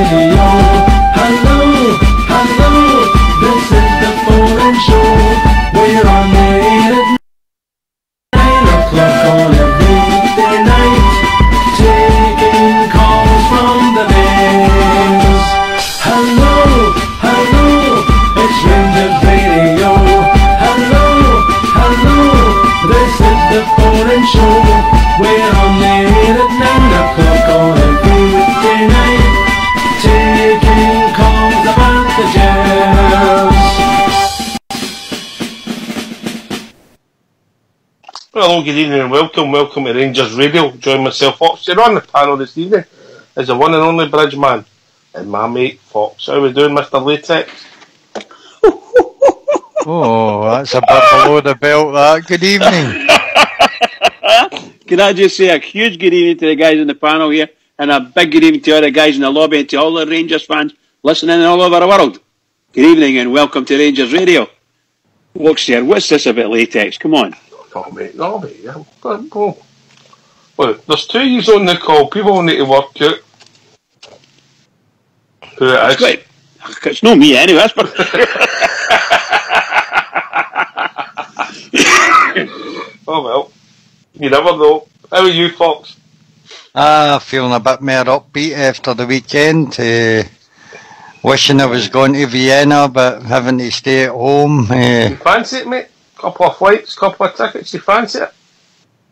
radio. Hello, hello, this is the Foreign Show. We're on the air at 9 o'clock on every weekday night, taking calls from the mails. Hello, hello, it's Rangers Radio. Hello, hello, this is the Foreign Show. We're on the air at 9 o'clock on every weekday night, taking calls about the Jazz. Hello, good evening and welcome to Rangers Radio. Join myself, Fox. You're on the panel this evening is the one and only Bridgeman and my mate Fox. How are we doing, Mr. Latex? Oh, that's a bit below the belt, that. Good evening. Can I just say a huge good evening to the guys in the panel here, and a big good evening to all the guys in the lobby and to all the Rangers fans listening all over the world. Good evening and welcome to Rangers Radio. Fox here, what's this about latex? Come on. No, mate. Yeah. Go. Look, there's two years on the call. People will need to work out who it is. Wait, it's not me anyway, that's for Oh well. You never know. How are you, Fox? Feeling a bit more upbeat after the weekend. Wishing I was going to Vienna, but having to stay at home. You fancy it, mate? Couple of flights, couple of tickets, you fancy it?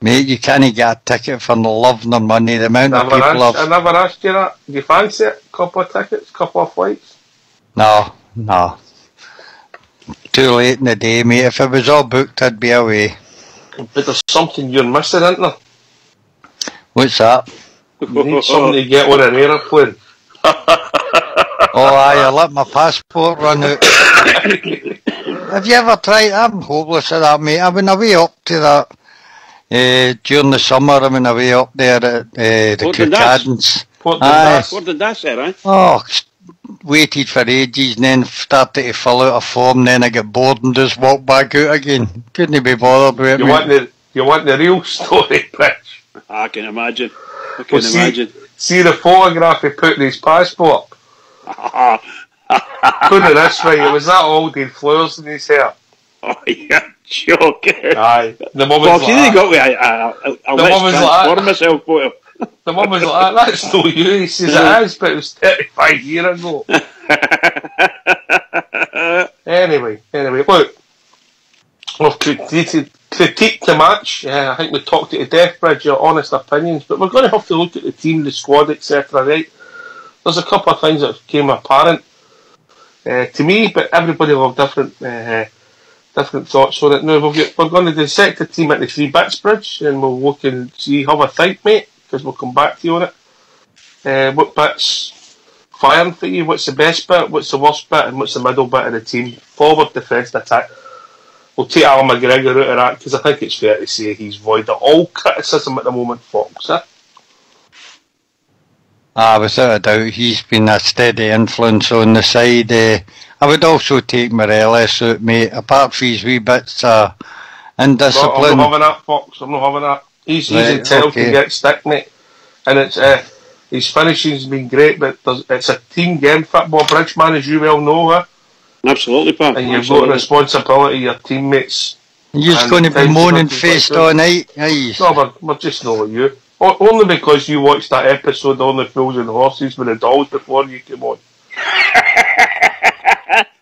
Mate, you can't get a ticket for no love nor money. The amount of people I never asked you that. Do you fancy it? Couple of tickets, couple of flights? No. Too late in the day, mate. If it was all booked, I'd be away. But there's something you're missing, isn't there? What's that? You need something to get on an aeroplane. Oh, I let my passport run out. Have you ever tried? I'm hopeless at that, mate. I went away up to that during the summer. I went away up there at the Kirkcardines. What did that say, right? Oh, waited for ages and then started to fill out a form. Then I got bored and just walked back out again. Couldn't be bothered with it. You want the real story, Rich? I can imagine. Imagine. See the photograph he put in his passport? Put it this way, it was that old, he had flowers in his hair. Oh, you're joking. Aye. The mum was well, like that. Got me myself photo. The mum was like, that's no you. He says it is, but it was 35 years ago. Anyway, look. We've critiqued the match. I think we talked it to death, Bridge, your honest opinions, but we're going to have to look at the team, the squad, etc. Right? There's a couple of things that came apparent to me, but everybody will have different thoughts on it. Now we're going to dissect the team into 3 bits, Bridge, and we'll look and see, have a think, mate, because we'll come back to you on it. What bits firing for you? What's the best bit? What's the worst bit? And what's the middle bit of the team? Forward, defence, and attack. We'll take Alan McGregor out of that because I think it's fair to say he's void of all criticism at the moment, Fox. Without a doubt, he's been a steady influence on the side. I would also take Morelos out, mate. Apart from his wee bits indiscipline. I'm not having that, Fox. I'm not having that. He's entitled to get stick, mate. And it's his finishing's been great, but it's a team game, football, Bridgeman, as you well know. Absolutely, pal. And you've got a responsibility, your teammates. You're just going to be moaning faced all night. No, we're just not like you. Only because you watched that episode on the Fools and Horses with the dolls before you came on.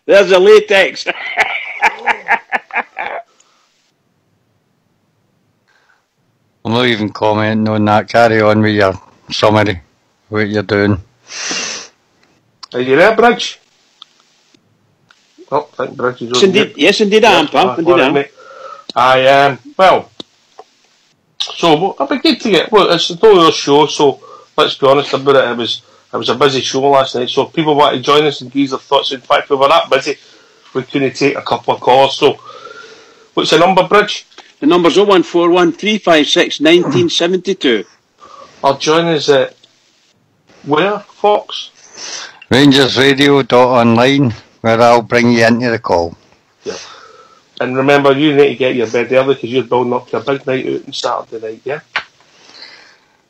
There's a latex. I'm not even commenting on that. Carry on with your summary, what you're doing. Are you there, Bridge? Oh, I think Bridge is over. Yes, indeed I am, pal. Indeed I am. I am. Well, so I'll be good to get. Well, it's a total show, so let's be honest about it. It was a busy show last night, so if people want to join us and give their thoughts. In fact, we were that busy, we couldn't take a couple of calls. So, what's the number, Bridge? The number's 0141 356 1972. I'll join us at where, Fox? RangersRadio.online, where I'll bring you into the call. Yeah. And remember, you need to get your bed early because you're building up to a big night out on Saturday night, yeah?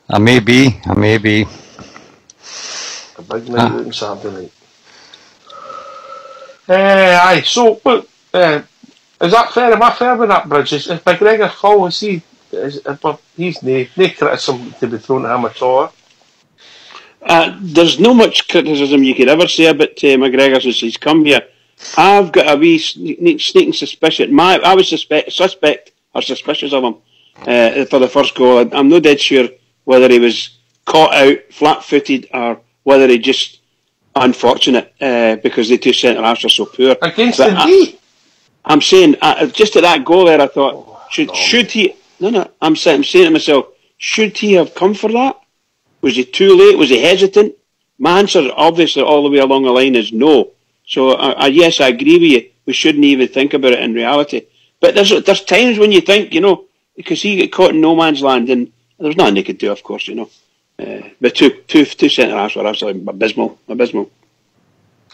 I may be. A big night out on Saturday night. Aye, so, but, is that fair? Am I fair with that, Bridge? Is McGregor full? Is he? He's no criticism to be thrown at him at all. There's no much criticism you could ever say about McGregor since he's come here. I've got a wee sneaking suspicion. I was suspicious of him for the first goal. I'm not dead sure whether he was caught out flat-footed or whether he just unfortunate because the two centre-halves are so poor. Against Dundee? I'm saying, just at that goal there, I thought, should he... No, I'm saying to myself, should he have come for that? Was he too late? Was he hesitant? My answer, obviously, all the way along the line is no. So, yes, I agree with you. We shouldn't even think about it in reality. But there's times when you think, because he got caught in no man's land, and there's nothing they could do, of course, But two centre-halves were absolutely abysmal.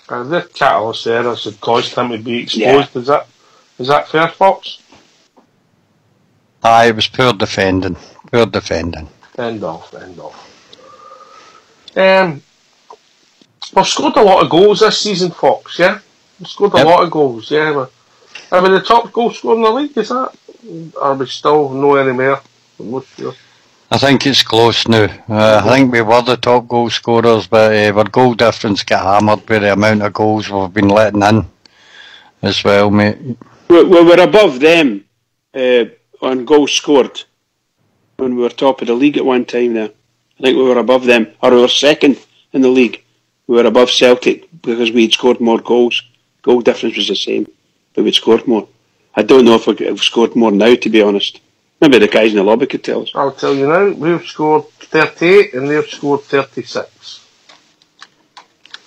The catalyst errors had caused him to be exposed. Yeah. Is that fair, Fox? Aye, it was poor defending. End off. We've scored a lot of goals this season, Fox, yeah? We've scored a lot of goals, yeah. Are we the top goal scorer in the league, is that? Or are we still no anymore? I'm not sure. I think it's close now. I think we were the top goal scorers, but our goal difference got hammered with the amount of goals we've been letting in as well, mate. We're above them on goals scored when we were top of the league at one time there. I think we were above them, or we were second in the league. We were above Celtic because we'd scored more goals. Goal difference was the same, but we'd scored more. I don't know if we've scored more now, to be honest. Maybe the guys in the lobby could tell us. I'll tell you now, we've scored 38 and they've scored 36.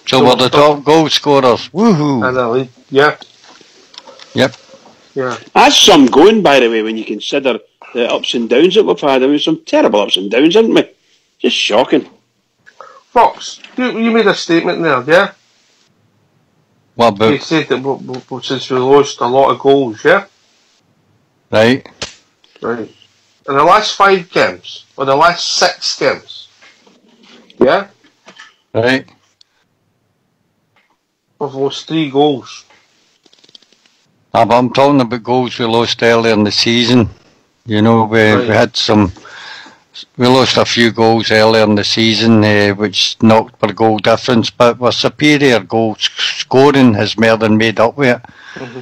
So we're the top goal scorers. Woohoo! In the league, yeah. Yep. Yeah. That's some going, by the way, when you consider the ups and downs that we've had. I mean, some terrible ups and downs, haven't we? Just shocking. Fox, you made a statement there, yeah? What about? You said that since we lost a lot of goals, yeah? Right. In the last 5 games, or the last 6 games, yeah? Right. We've lost 3 goals. But I'm talking about goals we lost earlier in the season. We had some... We lost a few goals earlier in the season, which knocked our goal difference, but our superior goal scoring has more than made up with it. Mm-hmm.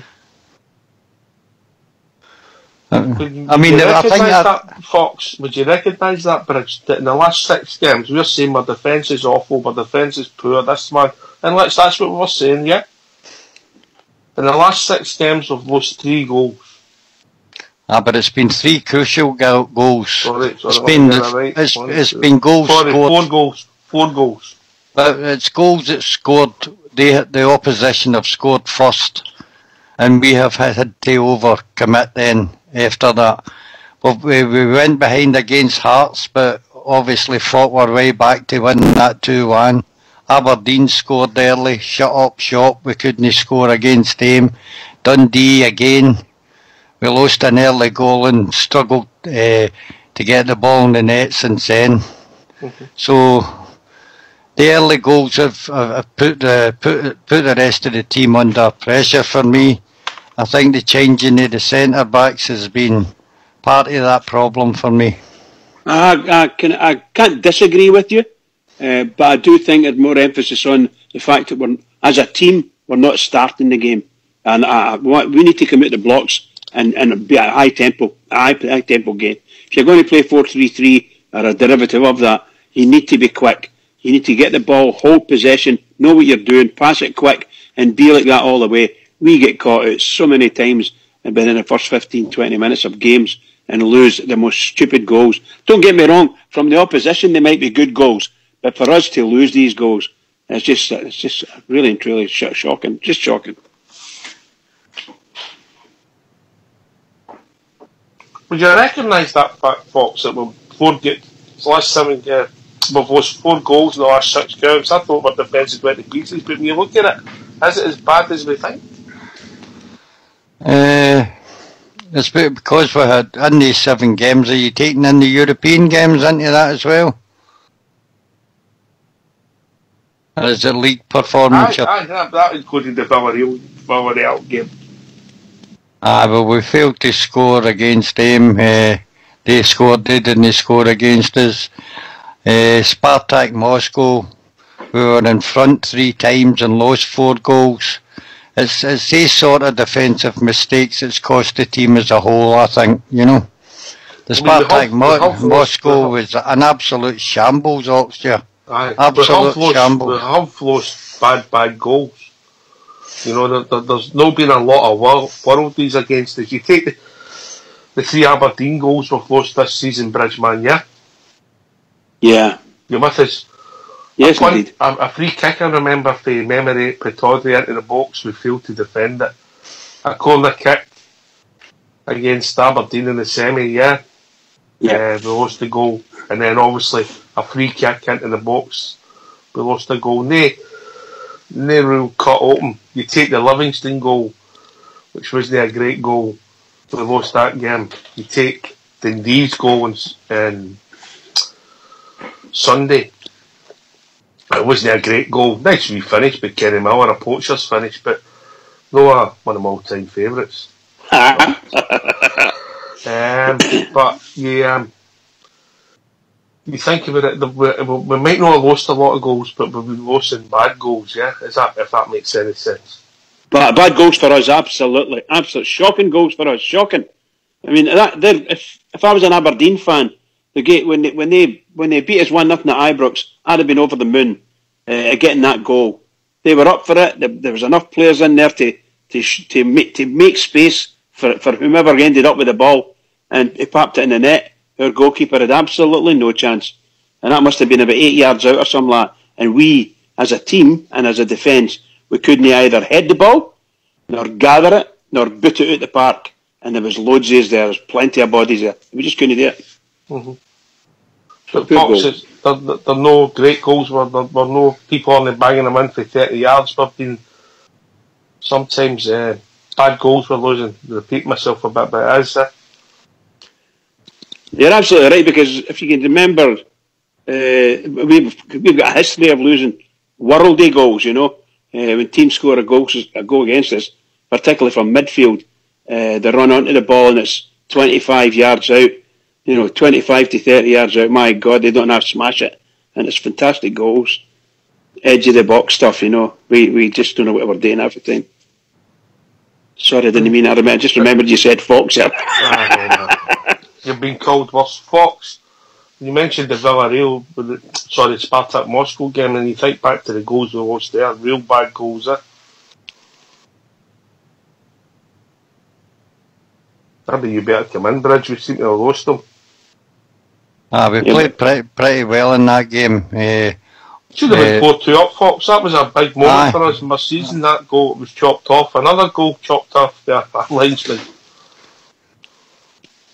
I think that, Fox, would you recognise that, Bridge, that in the last 6 games, we're saying our defence is awful, our defence is poor, that's what we were saying, yeah? In the last 6 games, we've lost 3 goals. But it's been 3 crucial goals. Sorry, it's been goals scored. 4 goals. But it's goals that scored, the opposition have scored first, and we have had to overcommit then after that. We went behind against Hearts, but obviously fought our way back to win that 2-1. Aberdeen scored early, shut up shop, we couldn't score against them. Dundee again, we lost an early goal and struggled to get the ball in the net since then. Mm-hmm. So the early goals have put the rest of the team under pressure for me. I think the changing of the centre backs has been part of that problem for me. I can't disagree with you, but I do think there's more emphasis on the fact that as a team we're not starting the game, and we need to come out the blocks and be a high tempo game. If you're going to play 4-3-3 or a derivative of that, you need to be quick. You need to get the ball, hold possession, know what you're doing, pass it quick, and be like that all the way. We get caught out so many times within the first 15-20 minutes of games and lose the most stupid goals. Don't get me wrong, from the opposition they might be good goals, but for us to lose these goals, it's just really and truly shocking. Just shocking. Would you recognise that fact, Fox, that we've lost 4 goals in the last 6 games? I thought our defence had went to pieces, but when you look at it, is it as bad as we think? It's because we had in these 7 games. Are you taking in the European games into that as well? Or is it league performance? That included the Villarreal game. Well, we failed to score against them. They didn't score against us. Spartak Moscow, we were in front 3 times and lost 4 goals. It's these sort of defensive mistakes that's cost the team as a whole, I think, you know. The Spartak Moscow was an absolute shambles last year. Absolute shambles. We have lost bad goals. You know, there's not been a lot of worldies against us. You take the 3 Aberdeen goals we've lost this season, Bridgeman, yeah? Yeah. You're with us? Yes, indeed. A free kick, I remember, for memory, Pretoria into the box, we failed to defend it. A corner kick against Aberdeen in the semi, yeah? Yeah. We lost the goal. And then obviously a free kick into the box, we lost the goal. No real cut open. You take the Livingston goal, which wasn't a great goal, we lost that game. You take Dundee's goal on Sunday, it wasn't a great goal. Nice wee finish by Kerry Miller, a poacher's finish, but no one of my all-time favourites. But you think about it, we might not have lost a lot of goals, but we've been losing bad goals, yeah? If that makes any sense. But bad goals for us, absolutely shocking goals for us, shocking. I mean, if I was an Aberdeen fan, when they beat us 1-0 at Ibrox, I'd have been over the moon at getting that goal. They were up for it. There was enough players in there to make space for whomever ended up with the ball, and he popped it in the net. Our goalkeeper had absolutely no chance, and that must have been about 8 yards out or something like that. And we, as a team and as a defence, we couldn't either head the ball, nor gather it, nor boot it out the park. And there was loads of us there. There's plenty of bodies there. We just couldn't do it. Mm-hmm. But Fox, there are no great goals. There were no people on the banging them in for 30 yards. We've been sometimes bad goals we're losing. I repeat myself a bit, but it is. You're absolutely right, because if you can remember, we've got a history of losing worldly goals, you know. When teams score a goal against us, particularly from midfield, they run onto the ball and it's 25 yards out, 25 to 30 yards out. My God, they don't have to smash it. And it's fantastic goals. Edge of the box stuff, We just don't know what we're doing every time. Sorry, I didn't mean that. I just remembered you said Fox there. You've been called worse. Fox, you mentioned the Villarreal, Spartak Moscow game, and you think back to the goals we lost there, real bad goals there. Maybe you better come in, Bridge, we seem to have lost them. We played pretty well in that game. Should have been 4-2 up, Fox. That was a big moment for us in my season. That goal was chopped off. Another goal chopped off there, that linesman.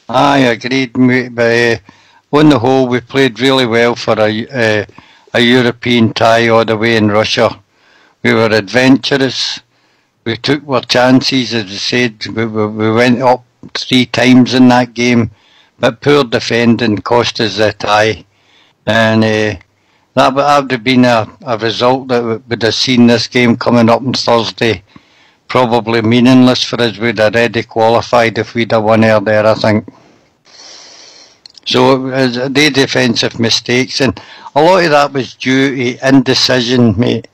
Agreed, but on the whole, we played really well for a European tie all the way in Russia. We were adventurous. We took our chances, as I said. We went up 3 times in that game, but poor defending cost us the tie. And that would have been a result that would have seen this game coming up on Thursday probably meaningless for us. We'd already qualified if we'd have won there, I think. So the defensive mistakes, and a lot of that was due to indecision, mate.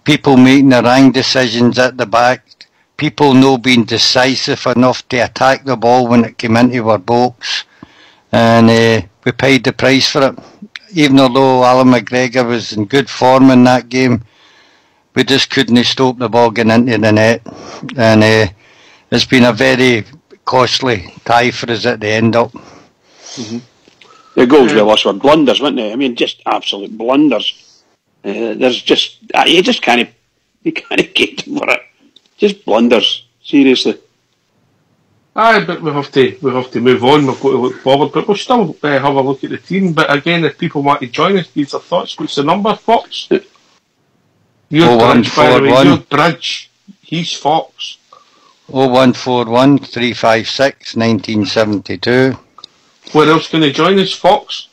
People making the wrong decisions at the back, people not being decisive enough to attack the ball when it came into our box, and we paid the price for it. Even although Alan McGregor was in good form in that game, we just couldn't stop the ball getting into the net, and it's been a very costly tie for us at the end up. Mm-hmm. The goals we lost were blunders, weren't they? I mean, just absolute blunders. There's just you can't get for it. Just blunders, seriously. Aye, but we have to move on. We've got to look forward, but we'll still have a look at the team. But again, if people want to join us, these are thoughts. What's the number, Fox? You're Bridge, by the way. You're Bridge. He's Fox. 0141 356 1972. Where else can they join us, Fox?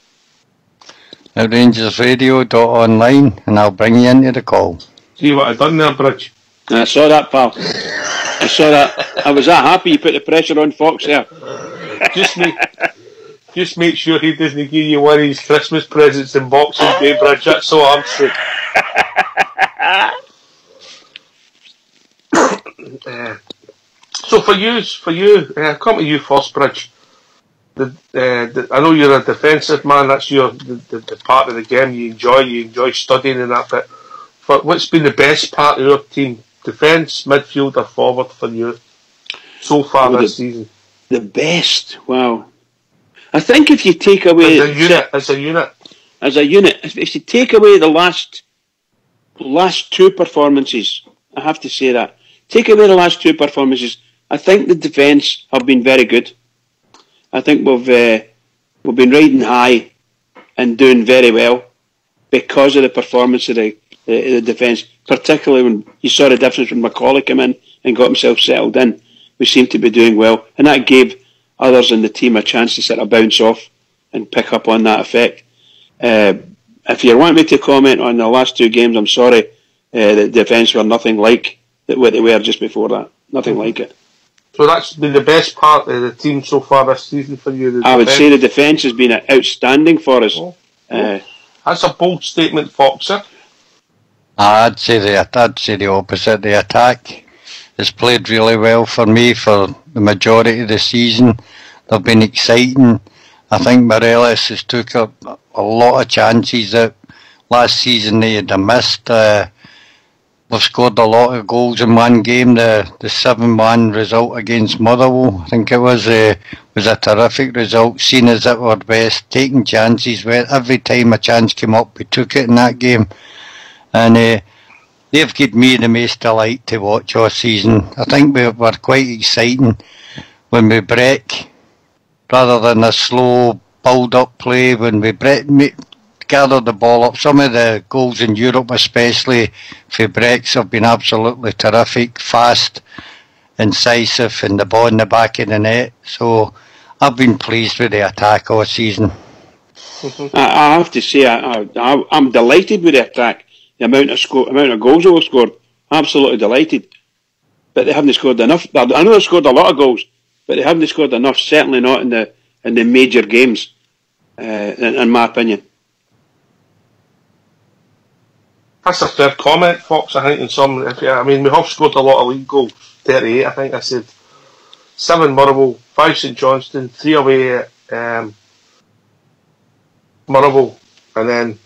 at rangersradio.online, and I'll bring you into the call. See what I done there, Bridge? I saw that, pal. I saw that. I was that happy you put the pressure on Fox there. Just make sure he doesn't give you one of his Christmas presents in Boxing Day, Bridge. That's all I'm saying. So for you, come to you first, Bridge. I know you're a defensive man. That's the part of the game you enjoy. You enjoy studying and that bit. What's been the best part of your team? Defence, midfield, or forward for you so far this season? The best. Wow. I think if you take away as a unit, if you take away the last two performances, I have to say that. Take away the last two performances, I think the defence have been very good. I think we've been riding high and doing very well because of the performance of the defence, particularly when you saw the difference when Macaulay came in and got himself settled in. We seemed to be doing well, and that gave others in the team a chance to sort of bounce off and pick up on that effect. If you want me to comment on the last two games, I'm sorry, the defence were nothing like what they were just before that. Nothing like it. So that's been the best part of the team so far this season for you? I would say the defence has been outstanding for us. That's a bold statement, Foxer. I'd say the opposite. The attack has played really well for me for the majority of the season. They've been exciting. I think Morelos has took up a lot of chances that last season they had missed. We've scored a lot of goals in one game. The 7-1 result against Motherwell, I think it was a terrific result, seen as at our best, taking chances. Where every time a chance came up, we took it in that game. And they've given me the most delight to watch all season. I think we're quite exciting when we break, rather than a slow build-up play. When we gather the ball up, some of the goals in Europe, especially for breaks, have been absolutely terrific, fast, incisive, and the ball in the back of the net. So I've been pleased with the attack all season. I have to say, I'm delighted with the attack. The amount of goals they've scored, absolutely delighted. But they haven't scored enough. I know they've scored a lot of goals, but they haven't scored enough. Certainly not in the major games, in my opinion. That's a fair comment, Fox. I think we have scored a lot of league goals. 38, I think I said. 7 Motherwell, 5 St Johnstone, 3 away at Motherwell, and then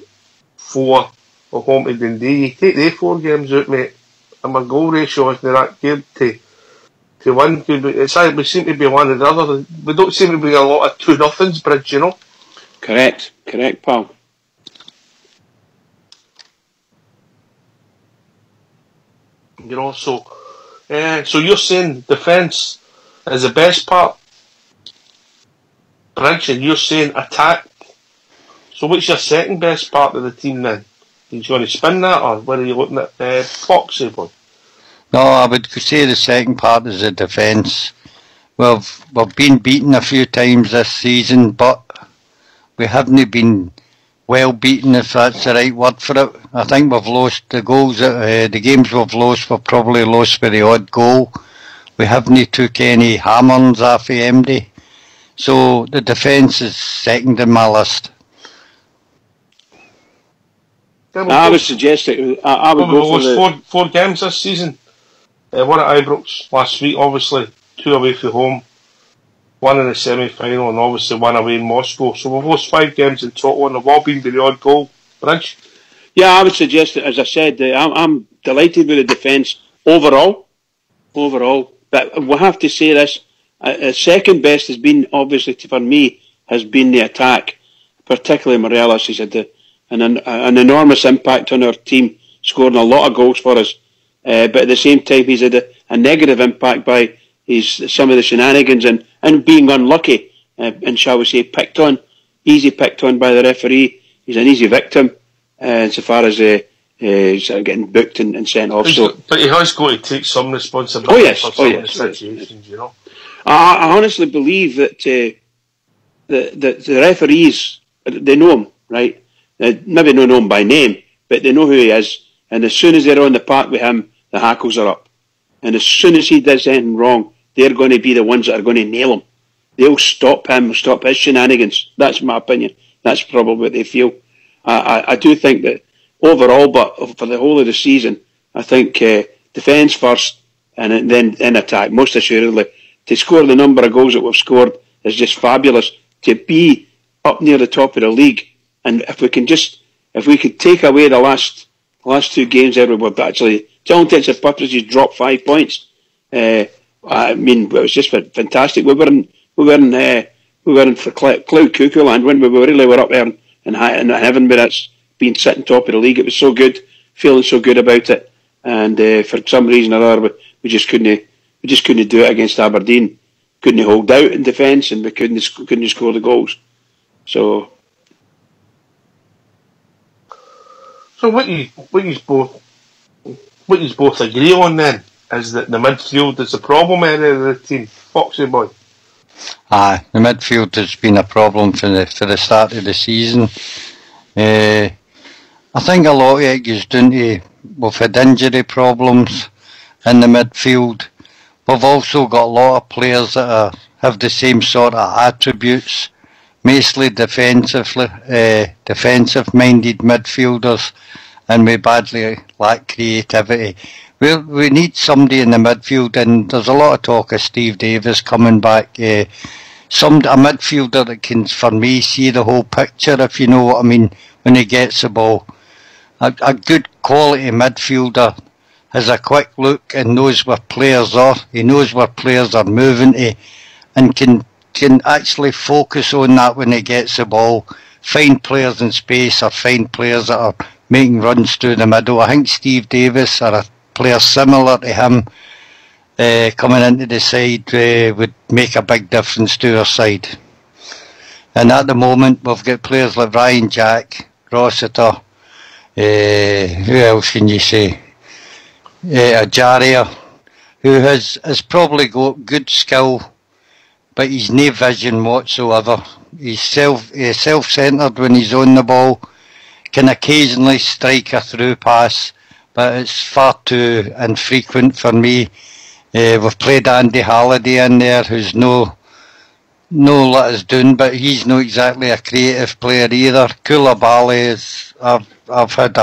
4 at home to Dundee. You take the 4 games out, mate, and my goal ratio isn't that good to win. We seem to be one or the other. We don't seem to be a lot of 2-0s, Bridge, you know. Correct, pal. You know, so you're saying defence is the best part, Bridge, and you're saying attack. So what's your second best part of the team then? Are you going to spin that, or where are you looking at Foxy one? No, I would say the second part is the defence. We've been beaten a few times this season, but we haven't been well beaten, if that's the right word for it. I think we've lost the goals. The games we've lost, we've probably lost with the odd goal. We haven't took any hammers off of MD. So the defence is second in my list. I would suggest that I would go for four games this season. One at Ibrox last week, obviously 2 away from home, 1 in the semi-final, and obviously 1 away in Moscow. So we've lost 5 games in total, and they've all been the odd goal. Bridge? Yeah, I would suggest that, as I said, I'm delighted with the defence overall. But we'll have to say this, second best has been, obviously, for me, has been the attack, particularly Morelos. He's had an enormous impact on our team, scoring a lot of goals for us. But at the same time, he's had a negative impact by some of the shenanigans and being unlucky, and shall we say, easy picked on by the referee. He's an easy victim insofar as sort of getting booked and sent off. But he has got to take some responsibility for some of the situations, you know. I honestly believe that the referees, they know him, right? maybe not know him by name, but they know who he is. And as soon as they're on the park with him, the hackles are up. And as soon as he does anything wrong, they're going to be the ones that are going to nail him. They'll stop him, stop his shenanigans. That's my opinion. That's probably what they feel. I do think that overall, but for the whole of the season, I think defence first and then in attack, most assuredly. To score the number of goals that we've scored is just fabulous. To be up near the top of the league, and if we could take away the last two games where we've actually, to all intents and purposes, dropped 5 points. I mean, it was just fantastic. We were in for cloud cuckoo land when we really were up there in heaven, but it's been sitting top of the league. It was so good, feeling so good about it, and for some reason or other, we just couldn't do it against Aberdeen. Couldn't hold out in defence, and we couldn't score the goals. So what you both agree on then is that the midfield is the problem area of the team, Foxy boy. Aye, the midfield has been a problem for the start of the season. I think a lot of it is down to we've had injury problems in the midfield. We've also got a lot of players that have the same sort of attributes, mostly defensive-minded midfielders, and we badly lack creativity. We need somebody in the midfield, and there's a lot of talk of Steve Davis coming back. A midfielder that can, for me, see the whole picture, if you know what I mean, when he gets the ball. A good quality midfielder has a quick look and knows where players are. He knows where players are moving to, and can actually focus on that when he gets the ball. Find players in space, or find players that are making runs through the middle. I think Steve Davis, or a player similar to him, coming into the side would make a big difference to our side. And at the moment, we've got players like Ryan Jack, Rossiter, who else can you say? Ajaria, who has probably got good skill, but he's no vision whatsoever. He's self-centred when he's on the ball, can occasionally strike a through pass, but it's far too infrequent for me. We've played Andy Halliday in there, who's no let us down, but he's not exactly a creative player either. Koulibaly is, I've had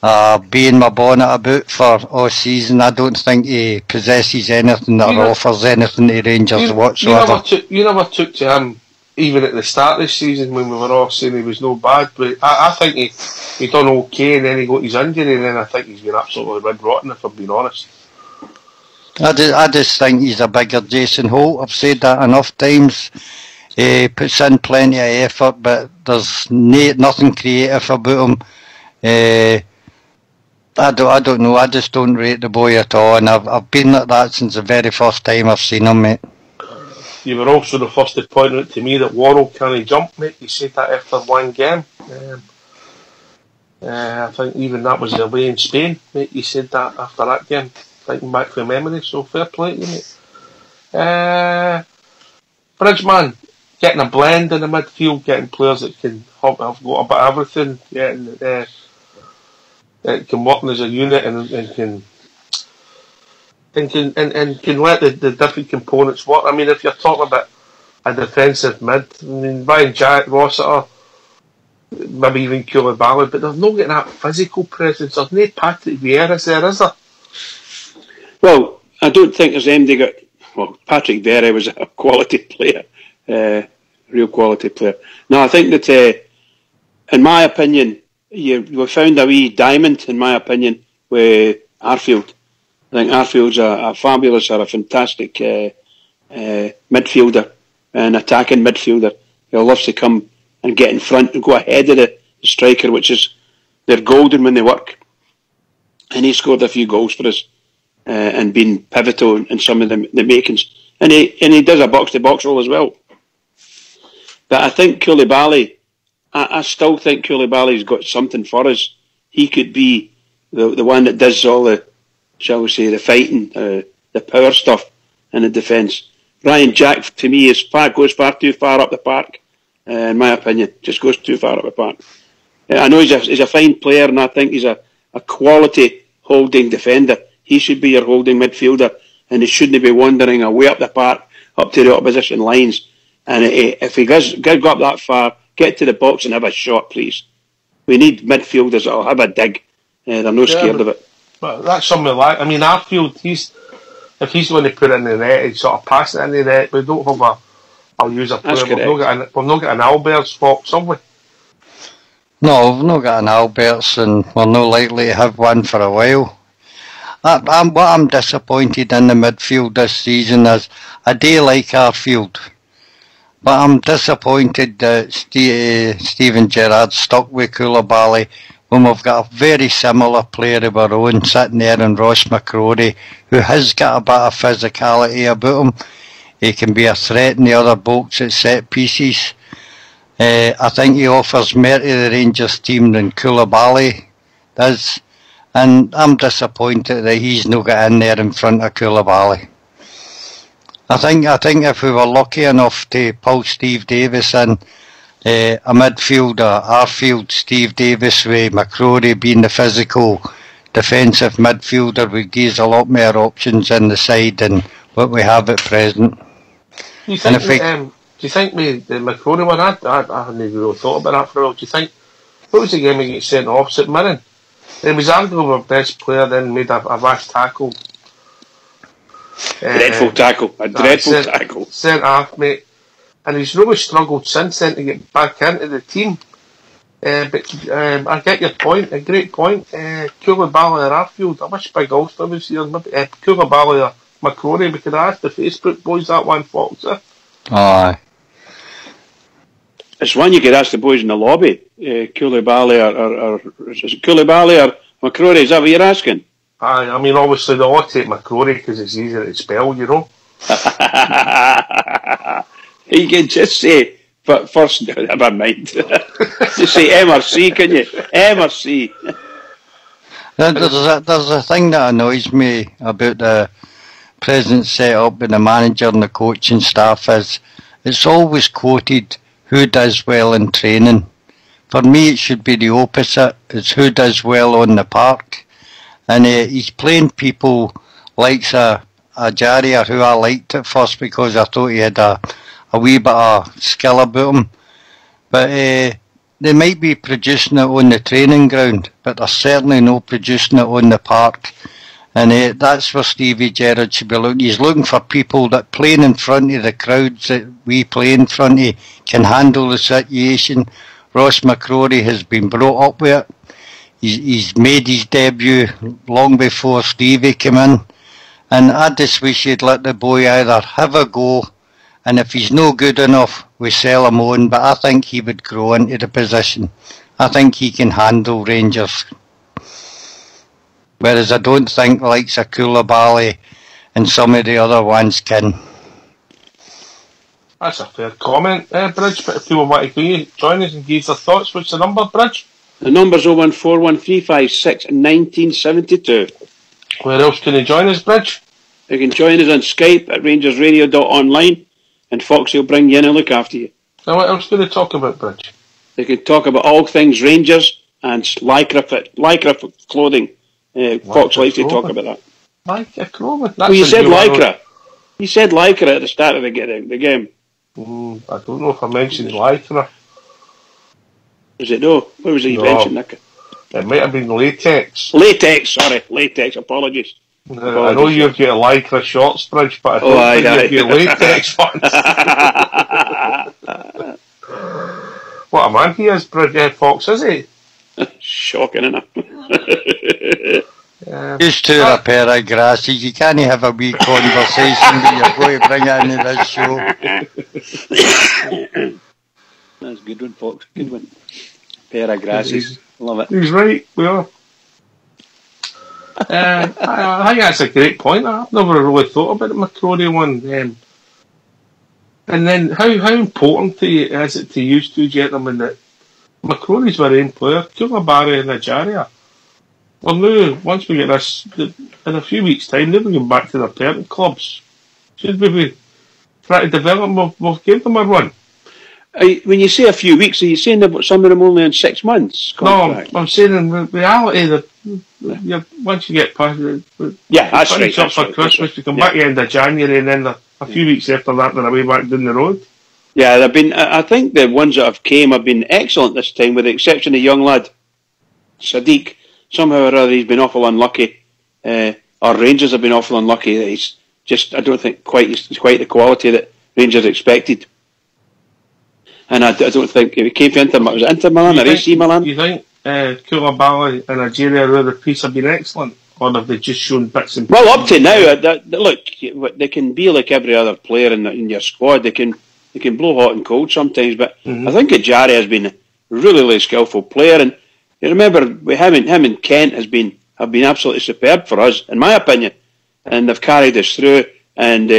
a bee in my bonnet about for all season. I don't think he possesses anything that offers anything to Rangers whatsoever. You never took to him, even at the start of the season when we were all saying he was no bad, but I think he done okay, and then he got his injury, and then I think he's been absolutely red rotten, if I'm being honest. I just think he's a bigger Jason Holt. I've said that enough times. He puts in plenty of effort, but there's nothing creative about him. I don't know. I just don't rate the boy at all, and I've been like that since the very first time I've seen him, mate. You were also the first to point out to me that Worrell can't jump, mate. You said that after one game. I think even that was away in Spain, mate. You said that after that game, thinking back from memory. So fair play to you, mate. Bridgeman, getting a blend in the midfield, getting players that can have got a bit of everything, getting that can work as a unit and can let the different components work. I mean, if you're talking about a defensive mid, I mean, Ryan Jack, Rossiter, maybe even Koulibaly, but they're not getting that physical presence. There's no Patrick Vieira there, is there? Well, I don't think there's anybody got. Well, Patrick Vieira was a quality player, real quality player. No, I think that, in my opinion, we found a wee diamond, in my opinion, with Arfield. I think Arfield's a fabulous, or a fantastic midfielder, an attacking midfielder. He loves to come and get in front and go ahead of the striker, which is, they're golden when they work. And he scored a few goals for us, and been pivotal in some of the makings. And he does a box-to-box role as well. But I think Koulibaly, I still think Koulibaly's got something for us. He could be the one that does all the, shall we say, the fighting, the power stuff in the defence. Ryan Jack, to me, goes far too far up the park, in my opinion. Just goes too far up the park. I know he's a fine player, and I think he's a quality holding defender. He should be your holding midfielder, and he shouldn't be wandering away up the park, up to the opposition lines. And if he does go up that far, get to the box and have a shot, please. We need midfielders that'll have a dig. They're no scared of it. But that's something like, I mean, Arfield, if he's going to put it in the net, he's sort of pass it in the net. We don't have I'll use a player. We've not got an Alberts, Fox, have we? No, we've not got an Alberts, and we're not likely to have one for a while. What I'm disappointed in the midfield this season is I do like Arfield, but I'm disappointed that Steven Gerrard stuck with Koulibaly when we've got a very similar player of our own sitting there in Ross McCrory, who has got a bit of physicality about him. He can be a threat in the other box at set pieces. I think he offers more to the Rangers team than Koulibaly does. And I'm disappointed that he's not got in there in front of Koulibaly. I think if we were lucky enough to pull Steve Davis in, a midfielder, Arfield, Steve Davis with McCrory being the physical defensive midfielder, would give us a lot more options in the side than what we have at present. Do you think the McCrory one, I hadn't really thought about that for a while. Do you think, what was the game he got sent off at Mirren? It was arguably our best player, then made a rash tackle. Dreadful tackle. Sent off, mate. And he's really struggled since then to get back into the team. But I get your point, a great point. Koulibaly or Arfield, I wish Big Ulster was here. Koulibaly or McCrory, we could ask the Facebook boys that one, Fox. Aye. It's one you could ask the boys in the lobby. Koulibaly or is it Koulibaly or McCrory? Is that what you're asking? Aye, I mean, obviously they all take McCrory because it's easier to spell, you know. You can just say, but first, never mind. Just say M or C, can you? M or C. There's a thing that annoys me about the present setup with the manager and the coaching staff is it's always quoted who does well in training. For me, it should be the opposite. It's who does well on the park. And he's playing people like Ajaria, who I liked at first because I thought he had a wee bit of skill about him. But they might be producing it on the training ground, but they're certainly not producing it on the park. And that's where Stevie Gerrard should be looking. He's looking for people that playing in front of the crowds that we play in front of can handle the situation. Ross McCrory has been brought up with it. He's made his debut long before Stevie came in. And I just wish he'd let the boy either have a go, and if he's no good enough, we sell him on. But I think he would grow into the position. I think he can handle Rangers. Whereas I don't think the likes of Koulibaly and some of the other ones can. That's a fair comment, Bridge, but if people want to join us and give their thoughts, what's the number, Bridge? The number's 01413561972. Where else can you join us, Bridge? You can join us on Skype at rangersradio.online, and Foxy will bring you in and look after you. Now what else can they talk about, Bridge? They can talk about all things Rangers and Lycra clothing. Fox likes to talk about that. Lycra clothing? Well, you said Lycra. You said Lycra at the start of the game. I don't know if I mentioned Lycra. Was it no? What was the invention, Nick? It might have been latex. Latex, apologies. I know you've got Lycra shorts, Bridge, but I don't think you've got latex ones. What a man he is, Bridge, Fox, is he? Shocking, isn't it? Used to a pair of grasses. You can't have a wee conversation but you're going to bring it into this show. That's a good one, Fox. Good one. Pair of grasses. Love it. He's right, we are. I think that's a great point. I've never really thought about the McCrory one. And then how important is it to use two gentlemen that McCrory's our own player, Koulibaly and Ajaria. Well, now, once we get this, in a few weeks' time, they'll be going back to their parent clubs. Should we be trying to develop them? We'll give them a run. when you say a few weeks, are you saying that some of them only on 6 months contract? No, I'm saying in reality that once you get past it, that's right. Finish up That's for right, Christmas, that's you come right. back at the end of January, and then a few weeks after that, they're away back down the road. Yeah, they've been. I think the ones that have came have been excellent this time, with the exception of young lad Sadiq. Somehow or other, he's been awful unlucky. Our Rangers have been awful unlucky. That he's just, I don't think he's quite the quality that Rangers expected. And I don't think he came to Inter Milan or AC Milan. You think Koulibaly and Nigeria or the piece have been excellent, or have they just shown bits and pieces? Well, up to now, look, they can be like every other player in your squad. They can blow hot and cold sometimes, but I think Ajari has been a really skillful player. And you remember, with him and Kent have been absolutely superb for us, in my opinion, and they've carried us through. And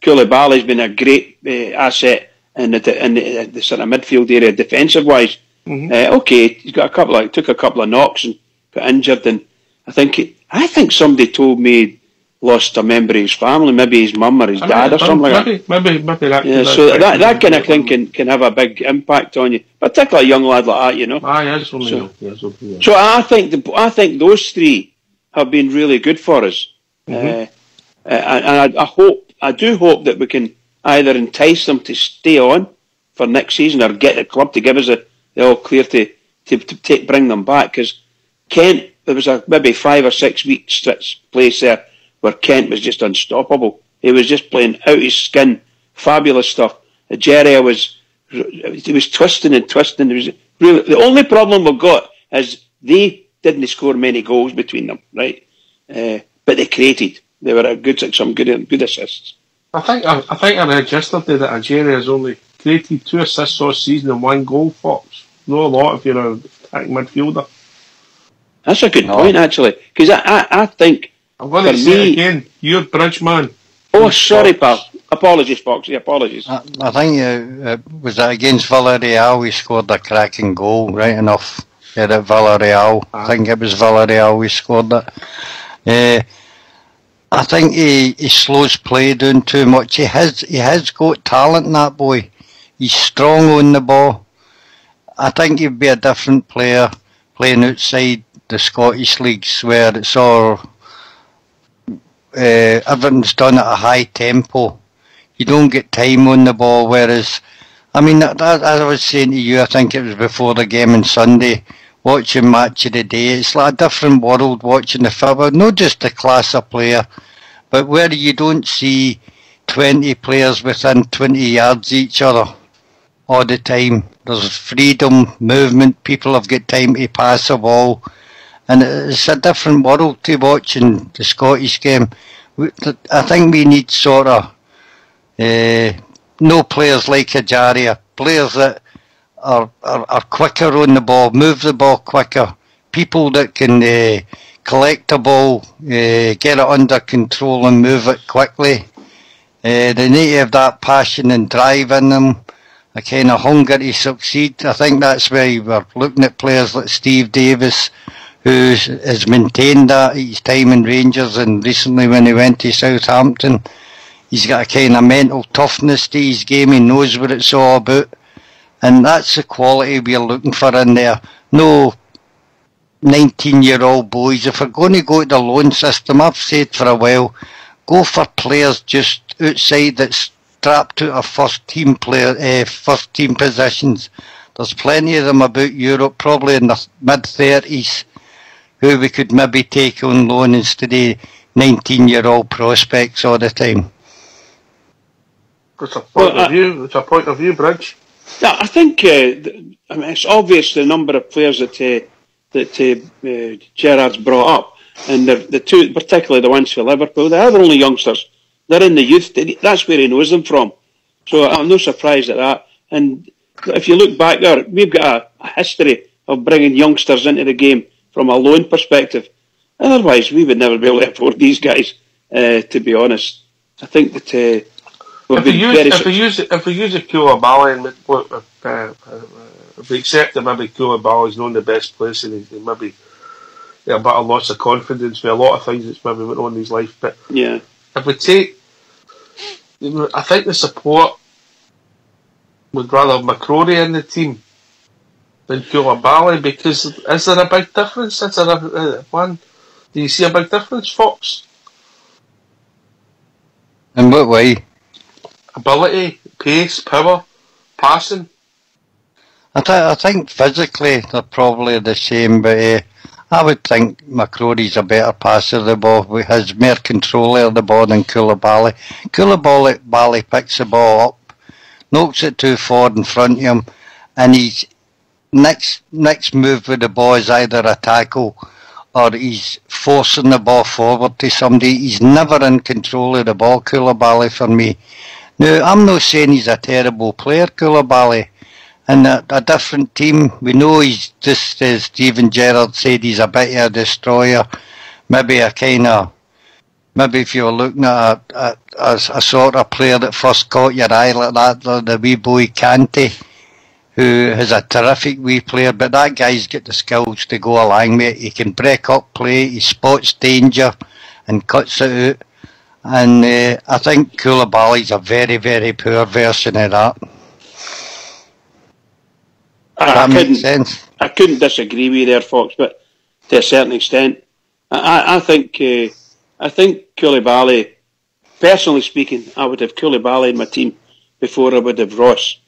Koulibaly's been a great asset in the sort of midfield area, defensive wise. Okay, he's got took a couple of knocks and got injured, and I think somebody told me he lost a member of his family, maybe his mum or his dad or something like that. Maybe that. Yeah, so that kind of thing can have a big impact on you, particularly a young lad like that, you know. So I think those three have been really good for us, and I do hope that we can either entice them to stay on for next season or get the club to give us the all clear to bring them back. Because Kent, there was maybe 5 or 6 week place there where Kent was just unstoppable. He was just playing out his skin, fabulous stuff. Jerry was twisting and twisting. It was really, the only problem we've got is they didn't score many goals between them, right? But they created. They were some good assists. I think I read yesterday that Nigeria has only created 2 assists all season and 1 goal, Fox. Not a lot if you're an attacking midfielder. That's a good point, actually, because I think. I'm going to say it again. You're bridge man. Oh, sorry, pal. Apologies, Foxy. Apologies. I think was that against Villarreal. We scored a cracking goal, right enough. At Villarreal. I think it was Villarreal we scored that. I think he slows play down too much. He has got talent, that boy. He's strong on the ball. I think he'd be a different player playing outside the Scottish leagues where it's all everything's done at a high tempo. You don't get time on the ball, whereas, I mean, as I was saying to you, I think it was before the game on Sunday, watching Match of the Day, it's like a different world watching the football, not just the class of player, but where you don't see 20 players within 20 yards of each other all the time. There's freedom, movement, people have got time to pass a ball, and it's a different world to watching the Scottish game. I think we need sort of no players like Ajaria, players that are quicker on the ball, move the ball quicker, people that can collect the ball, get it under control and move it quickly. They need to have that passion and drive in them, a kind of hunger to succeed. I think that's why we're looking at players like Steve Davis, who has maintained that his time in Rangers, and recently when he went to Southampton, he's got a kind of mental toughness to his game. He knows what it's all about, and that's the quality we're looking for in there. No 19-year-old boys. If we're going to go to the loan system, I've said for a while, go for players just outside that's strapped to a first team positions. There's plenty of them about Europe, probably in their mid-30s, who we could maybe take on loan instead of 19-year-old prospects all the time. It's a point of view, Bridge. Yeah, I think it's obvious the number of players that Gerrard's brought up, and the two, particularly the ones for Liverpool, they are only youngsters. They're in the youth. That's where he knows them from. So I'm no surprised at that. And if you look back there, we've got a history of bringing youngsters into the game from a loan perspective. Otherwise, we would never be able to afford these guys, to be honest. I think that if we use a Koulibaly and if we accept that maybe Koulibaly's not in the best place and he maybe a bit of loss of confidence with a lot of things that's maybe went on in his life, but yeah, if we take, I think the support would rather have McCrory in the team than Koulibaly, because is there a big difference? Is there one? Do you see a big difference, Fox? In what way? Ability, pace, power, passing. I think physically they're probably the same, but I would think McCrory's a better passer of the ball. He has more control of the ball than Koulibaly. Koulibaly picks the ball up, knocks it too forward in front of him, and his next move with the ball is either a tackle or he's forcing the ball forward to somebody. He's never in control of the ball, Koulibaly, for me. Now, I'm not saying he's a terrible player, Koulibaly. In a different team, we know he's just, as Steven Gerrard said, he's a bit of a destroyer. Maybe if you were looking at a sort of player that first caught your eye like that, the wee boy Kante, who is a terrific wee player, but that guy's got the skills to go along with it. He can break up play, he spots danger and cuts it out. And I think Koulibaly's a very, very poor version of that. That makes sense. I couldn't disagree with you there, Fox, but to a certain extent, I think Koulibaly, personally speaking, I would have Koulibaly in my team before I would have Ross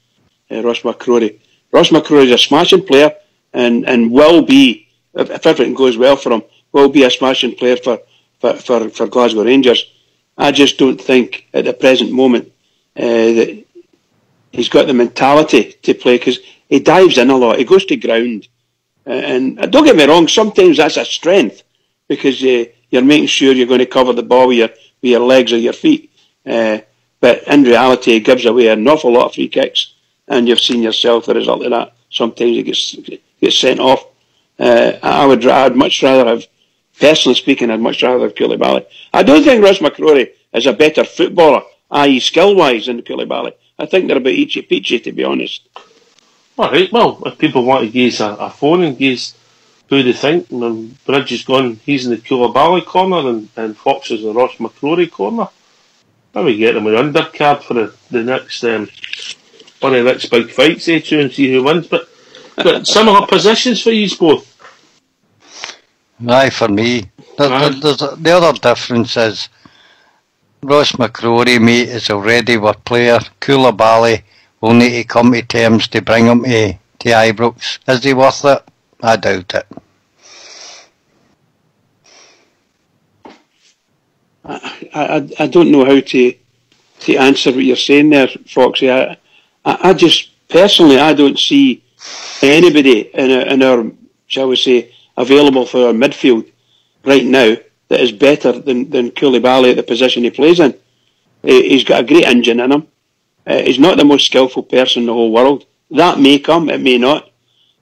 McCrory. Ross McCrory is a smashing player and will be, if everything goes well for him, will be a smashing player for Glasgow Rangers. I just don't think at the present moment that he's got the mentality to play, because he dives in a lot. He goes to ground. And don't get me wrong, sometimes that's a strength, because you're making sure you're going to cover the ball with your legs or your feet. But in reality, he gives away an awful lot of free kicks, and you've seen yourself the result of that. Sometimes he gets sent off. I'd much rather have, personally speaking, I'd much rather have Koulibaly. I don't think Ross McCrory is a better footballer, i.e. skill-wise, than Koulibaly. I think they're a bit eachy-peachy, to be honest. All right, well, if people want to gaze a phone and gaze who they think, and Bridge is gone, he's in the Koulibaly corner and Fox is in the Ross McCrory corner. Maybe get them an undercard for the next one of the next big fights, too, and see who wins. But similar positions for you both. Aye, for me. The other difference is Ross McCrory, mate, is already our player. Koulibaly will need to come to terms to bring him to Ibrox. Is he worth it? I doubt it. I don't know how to answer what you're saying there, Foxy. I just, personally, I don't see anybody in our, shall we say, available for our midfield right now that is better than Koulibaly at the position he plays in. He's got a great engine in him. He's not the most skillful person in the whole world. That may come, it may not.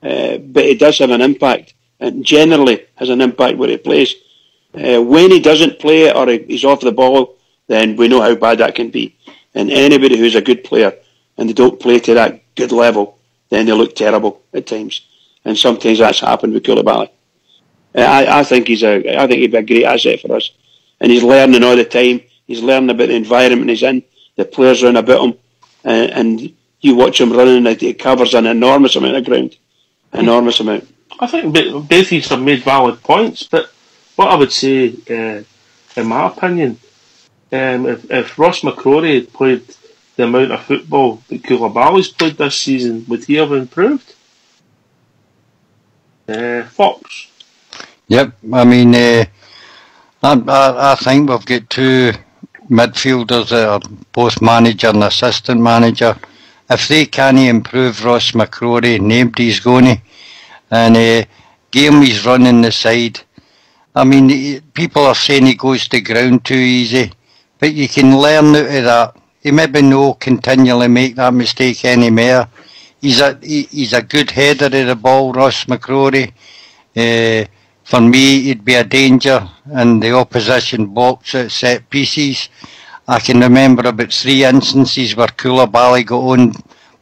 But he does have an impact, and generally has an impact where he plays. When he doesn't play or he's off the ball, then we know how bad that can be. And anybody who's a good player and they don't play to that good level, then they look terrible at times. And sometimes that's happened with Koulibaly. I think he'd be a great asset for us. And he's learning all the time. He's learning about the environment he's in, the players around about him, and you watch him running, it covers an enormous amount of ground. Enormous amount. I think both of you have made valid points, but what I would say, in my opinion, if Ross McCrory had played the amount of football that Koulibaly's played this season, would he have improved? Fox? Yep, I mean, I think we've got two midfielders that are both manager and assistant manager. If they can't improve Ross McCrory, nobody's going to. And game he's running the side. I mean, people are saying he goes to ground too easy, but you can learn out of that. He maybe no continually make that mistake anymore. He's a good header of the ball, Ross McCrory. For me, he'd be a danger in the opposition box at set pieces. I can remember about 3 instances where Koulibaly got on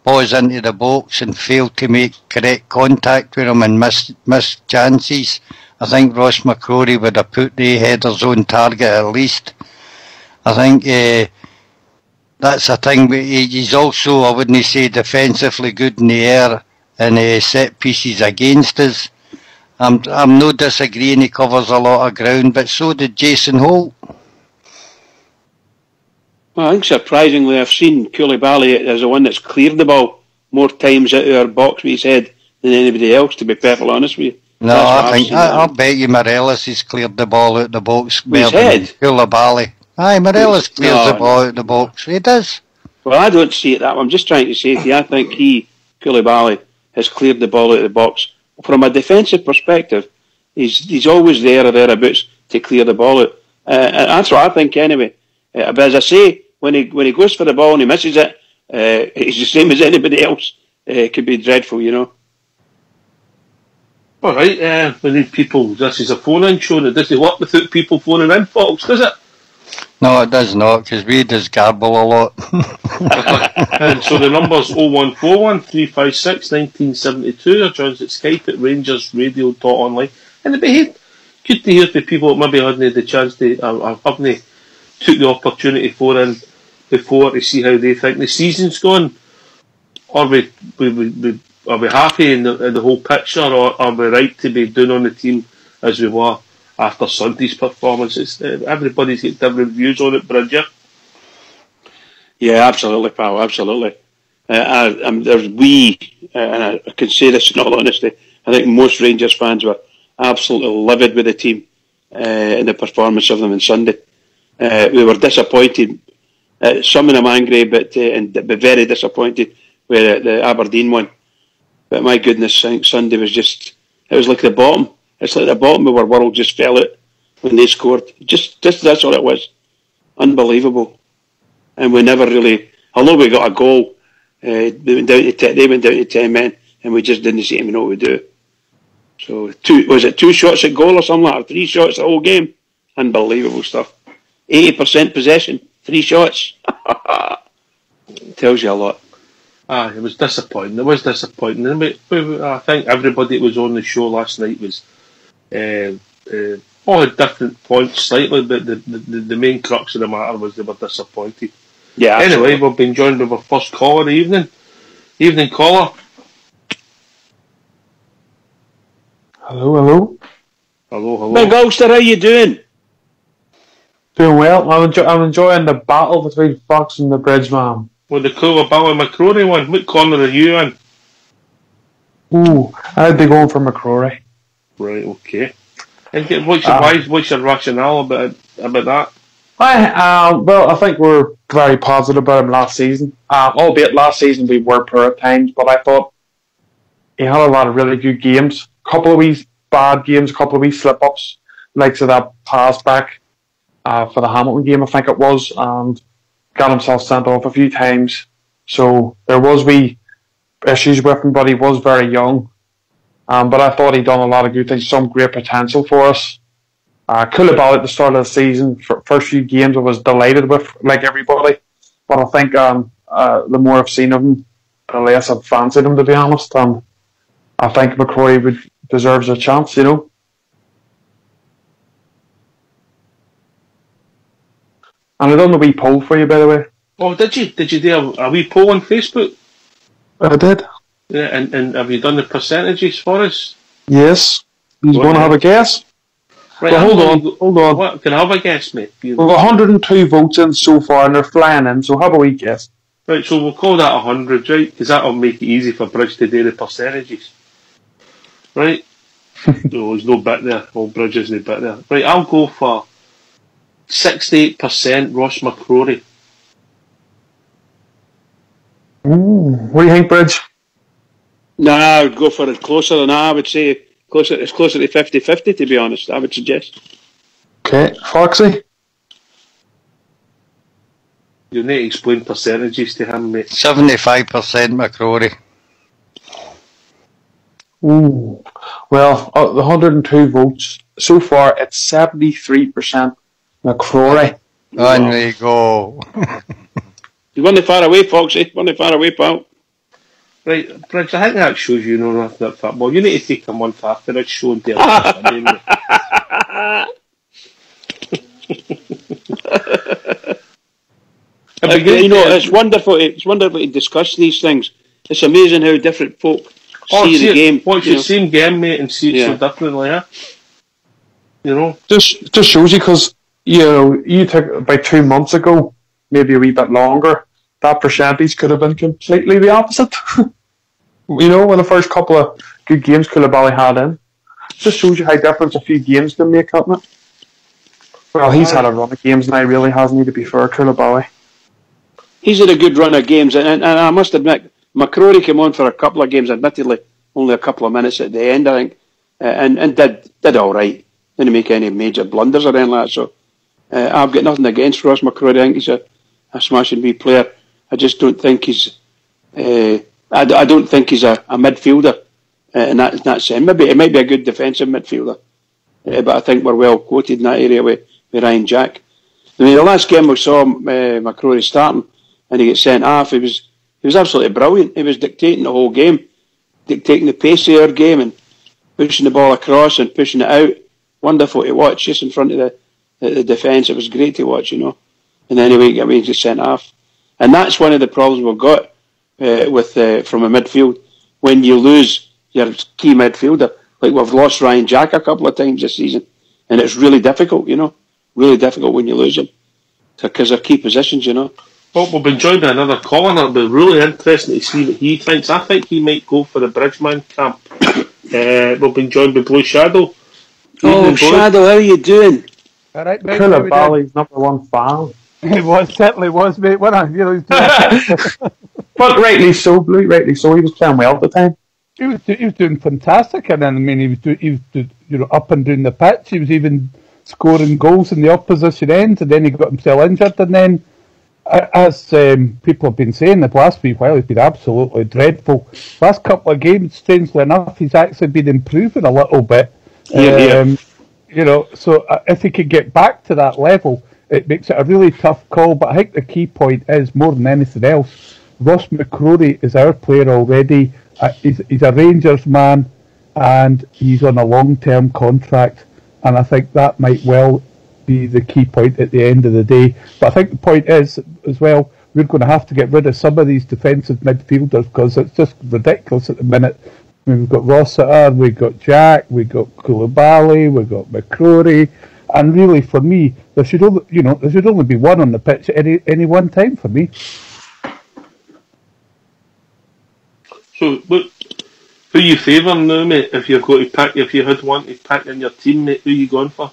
balls into the box and failed to make correct contact with him and missed chances. I think Ross McCrory would have put the headers on target at least. I think that's a thing. But he's also, I wouldn't say defensively good in the air and set pieces against us. I'm no disagreeing. He covers a lot of ground, but so did Jason Holt. Well, I think surprisingly, I've seen Koulibaly as the one that's cleared the ball more times out of our box with his head than anybody else. To be perfectly honest with you. No, I'll bet you Morelos has cleared the ball out the box With his head? Koulibaly. Aye, Morelos clears the ball out the box. He does. Well, I don't see it that way. I'm just trying to say to you, I think Koulibaly, has cleared the ball out of the box. From a defensive perspective, he's always there or thereabouts to clear the ball out. That's what I think anyway. But as I say, when he goes for the ball and he misses it, he's the same as anybody else. It could be dreadful, you know. All right, we need people. This is a phone-in show, and it doesn't work without people phoning in, folks, does it? No, it does not, because we just garble a lot. And so the number's 0141 356 1972, or joins at Skype at rangersradio.online. And it'd be good to hear from people that maybe hadn't had the chance to, haven't took the opportunity for in before to see how they think the season's gone. Are we happy in the whole picture, or are we right to be down on the team as we were after Sunday's performances? Everybody's got different views on it, Bridger. Yeah, absolutely, pal, absolutely. There's and I can say this in all honesty, I think most Rangers fans were absolutely livid with the team in the performance of them on Sunday. We were disappointed. Some of them angry, but very disappointed with the Aberdeen one. But my goodness, I think Sunday was just, it was like the bottom. It's like the bottom of our world just fell out when they scored. Just that's all it was. Unbelievable. And we never really, although we got a goal, they went down to 10 men, and we just didn't seem to know what to do. So, two shots at goal or something like that, or 3 shots the whole game? Unbelievable stuff. 80% possession, 3 shots. Tells you a lot. It was disappointing. It was disappointing. I think everybody that was on the show last night was all at different points slightly, but the main crux of the matter was they were disappointed. Yeah. Anyway, we've been joined by our first caller of the evening. Evening, caller. Hello. Hello. Big Ulster, how you doing? Doing well. I'm enjoying the battle between Fox and the Bridgeman. With the Koulibaly McCrory one, what corner are you in? Ooh, I'd be going for McCrory. Right, okay. And what's your rationale about that? Well, I think we're very positive about him last season. Albeit last season we were poor at times, but I thought he had a lot of really good games. Couple of wee bad games, couple of wee slip-ups, like so that pass back for the Hamilton game, I think it was, and got himself sent off a few times. So there was wee issues with him, but he was very young. But I thought he'd done a lot of good things, some great potential for us. Koulibaly at the start of the season, first few games I was delighted with, like everybody. But I think the more I've seen of him, the less I've fancied him, to be honest. And I think McCrory deserves a chance, you know. And I done a wee poll for you, by the way. Oh, did you? Did you do a wee poll on Facebook? I did. Yeah, and have you done the percentages for us? Yes. You want to have a guess? Right, well, hold on. What, can I have a guess, mate? We've 102 votes in so far, and they're flying in, so have a wee guess. Right, so we'll call that 100, right? Because that'll make it easy for Bridge to do the percentages. Right? No, there's no bit there. Old Bridge isn't a bit there. Right, I'll go for 68% Ross McCrory. What do you think, Bridge? No, I would go for it closer than that. I would say it's closer to 50-50, to be honest, I would suggest. Okay, Foxy? You need to explain percentages to him, mate. 75% McCrory. Ooh. Well, the 102 votes, so far it's 73% McCrory. On we go. You weren't far away, Foxy. Weren't far away, pal. Right, Bridge, I think that shows you know nothing about football. You need to take a month after this show and tell us. be great. You know, it's wonderful. It's wonderful to discuss these things. It's amazing how different folk see the game. Watch the same game, mate, and see it so differently. Yeah. You know, just shows you, because you took about 2 months ago, maybe a wee bit longer, that percentage could have been completely the opposite. When the first couple of good games Koulibaly had in, just shows you how different a few games can make up, it. Well, he's had a run of games now, really, hasn't he, to be fair, Koulibaly? He's had a good run of games, and I must admit, McCrory came on for a couple of games, admittedly, only a couple of minutes at the end, I think, and did all right. Didn't make any major blunders or anything like that, so I've got nothing against Ross McCrory. I think he's a smashing wee player. I just don't think he's I don't think he's a midfielder in that sense. Maybe it might be a good defensive midfielder, but I think we're well quoted in that area with Ryan Jack. I mean, the last game we saw McCrory starting and he gets sent off. He was absolutely brilliant. He was dictating the whole game, dictating the pace of our game and pushing the ball across and pushing it out. Wonderful to watch, just in front of the defence. It was great to watch, And then he gets sent off. And that's one of the problems we've got from a midfield. When you lose your key midfielder, like we've lost Ryan Jack a couple of times this season, and it's really difficult, really difficult when you lose him, because they're key positions, Well, we've been joined by another caller. It'll be really interesting to see what he thinks. I think he might go for the Bridgeman camp. We've been joined by Blue Shadow. Oh, Shadow, how are you doing? All right, mate. Koulibaly's number one fan. He certainly was, mate. But rightly so, Blue. Rightly so. He was playing well at the time. He was doing fantastic, and then he was up and down the pitch. He was even scoring goals in the opposition end, and then he got himself injured, and then, as people have been saying, the last week while he's been absolutely dreadful. Last couple of games, strangely enough, he's actually been improving a little bit. So if he could get back to that level, it makes it a really tough call. But I think the key point is, more than anything else, Ross McCrory is our player already. He's a Rangers man, and he's on a long-term contract, and I think that might well be the key point at the end of the day. But I think the point is, as well, we're going to have to get rid of some of these defensive midfielders, because it's just ridiculous at the minute. I mean, we've got Rossiter, we've got Jack, we've got Koulibaly, we've got McCrory, and really, for me, there should only be one on the pitch at any one time for me. So, who you favouring now, mate? If you had one to pick in your team, mate, who are you going for?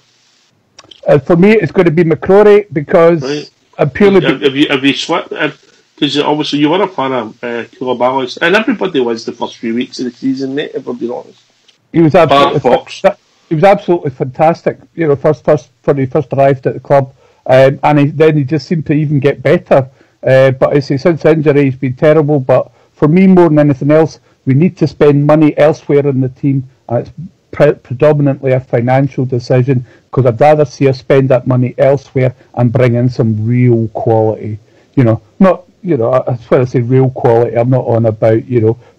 For me, it's going to be McCrory, because purely. Have you switched? Because obviously you were a fan of Koulibaly, and everybody was the first few weeks of the season, mate, if we're being honest. He was absolutely fantastic, when he first arrived at the club, and then he just seemed to even get better. But I say, since injury, he's been terrible. But for me, more than anything else, we need to spend money elsewhere in the team, and it's predominantly a financial decision, because I'd rather see us spend that money elsewhere and bring in some real quality. That's when I say real quality, I'm not on about,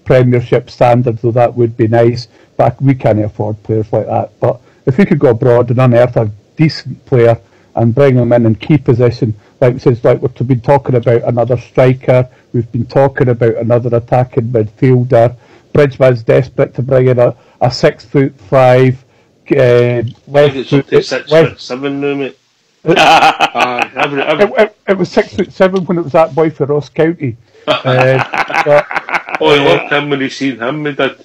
Premiership standards, though that would be nice, but we can't afford players like that. But if we could go abroad and unearth a decent player and bring him in key position, we've been talking about another striker, we've been talking about another attacking midfielder. Bridgeman's desperate to bring in a 6'5" left foot. 6'7" now, mate. It was 6'7" when it was that boy for Ross County. He loved him when he seen him. He did.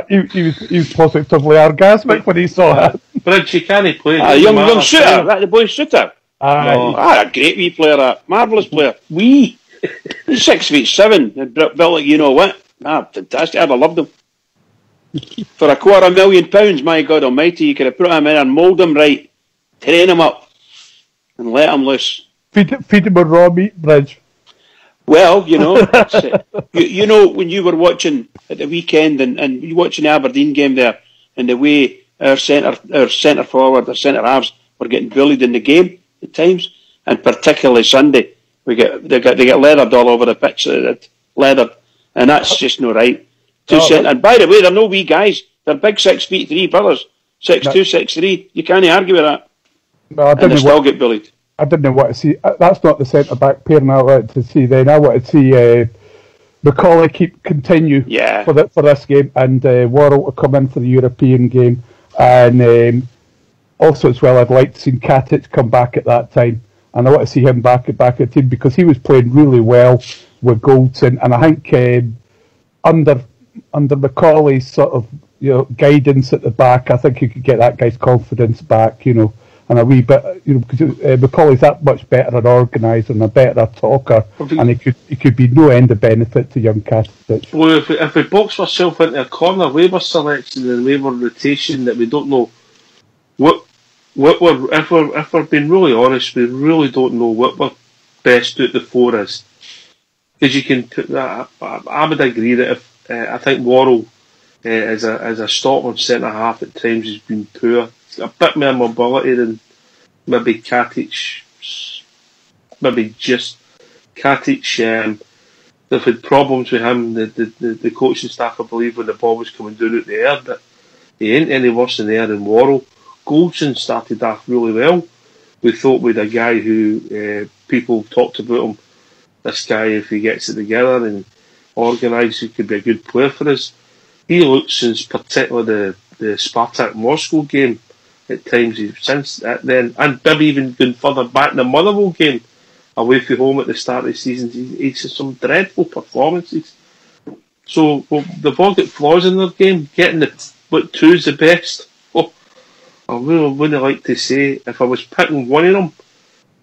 He was positively orgasmic when he saw him. But she can't play. Young shooter, that the boy shooter. A great wee player, a marvellous player. He's 6'7", built like you know what. Fantastic! I'd have loved him. For £250,000, my God Almighty, you could have put him in and mould him right, train him up, and let him loose. Feed him a raw meat, Bridge. Well, that's it. When you were watching at the weekend and you watching the Aberdeen game there, and the way our centre forward, our centre halves were getting bullied in the game at times, and particularly Sunday, they get leathered all over the pitch, leathered, and that's just no right. And by the way, they're no wee guys; they're big 6'3" brothers, 6'2", 6'3". You can't argue with that. No, and they still get bullied. I didn't want to see. That's not the centre back pairing I wanted to see. Then I wanted to see Macaulay continue for this game, and Worrell to come in for the European game, and also as well I'd like to see Katic come back at that time, and I want to see him back at the team because he was playing really well with Goldson, and I think under Macaulay's sort of guidance at the back, I think you could get that guy's confidence back, and a wee bit, because Macaulay's that much better an organiser and a better talker, and he could be no end of benefit to young Katic. Well, if we box ourselves into a corner, waiver selection and waiver rotation that we don't know if we're being really honest, we really don't know what we're best out the four is. Because you can put that, I would agree that if I think Worrell as a Scotland centre half at times has been poor. A bit more mobility than maybe Katic. Maybe just Katic. They've had problems with him. The coaching staff, I believe, when the ball was coming down out the air, but he ain't any worse in the air than Worrell. Goldson started off really well. We thought we had a guy who people talked about him. This guy, if he gets it together and organised, he could be a good player for us. He looks, since particularly the Spartak Moscow game, at times since that then, and maybe even going further back in the Motherwell game away from home at the start of the season, he's had some dreadful performances. So they've all got flaws in their game. Getting two is the best. I really wouldn't like to say if I was picking one of them,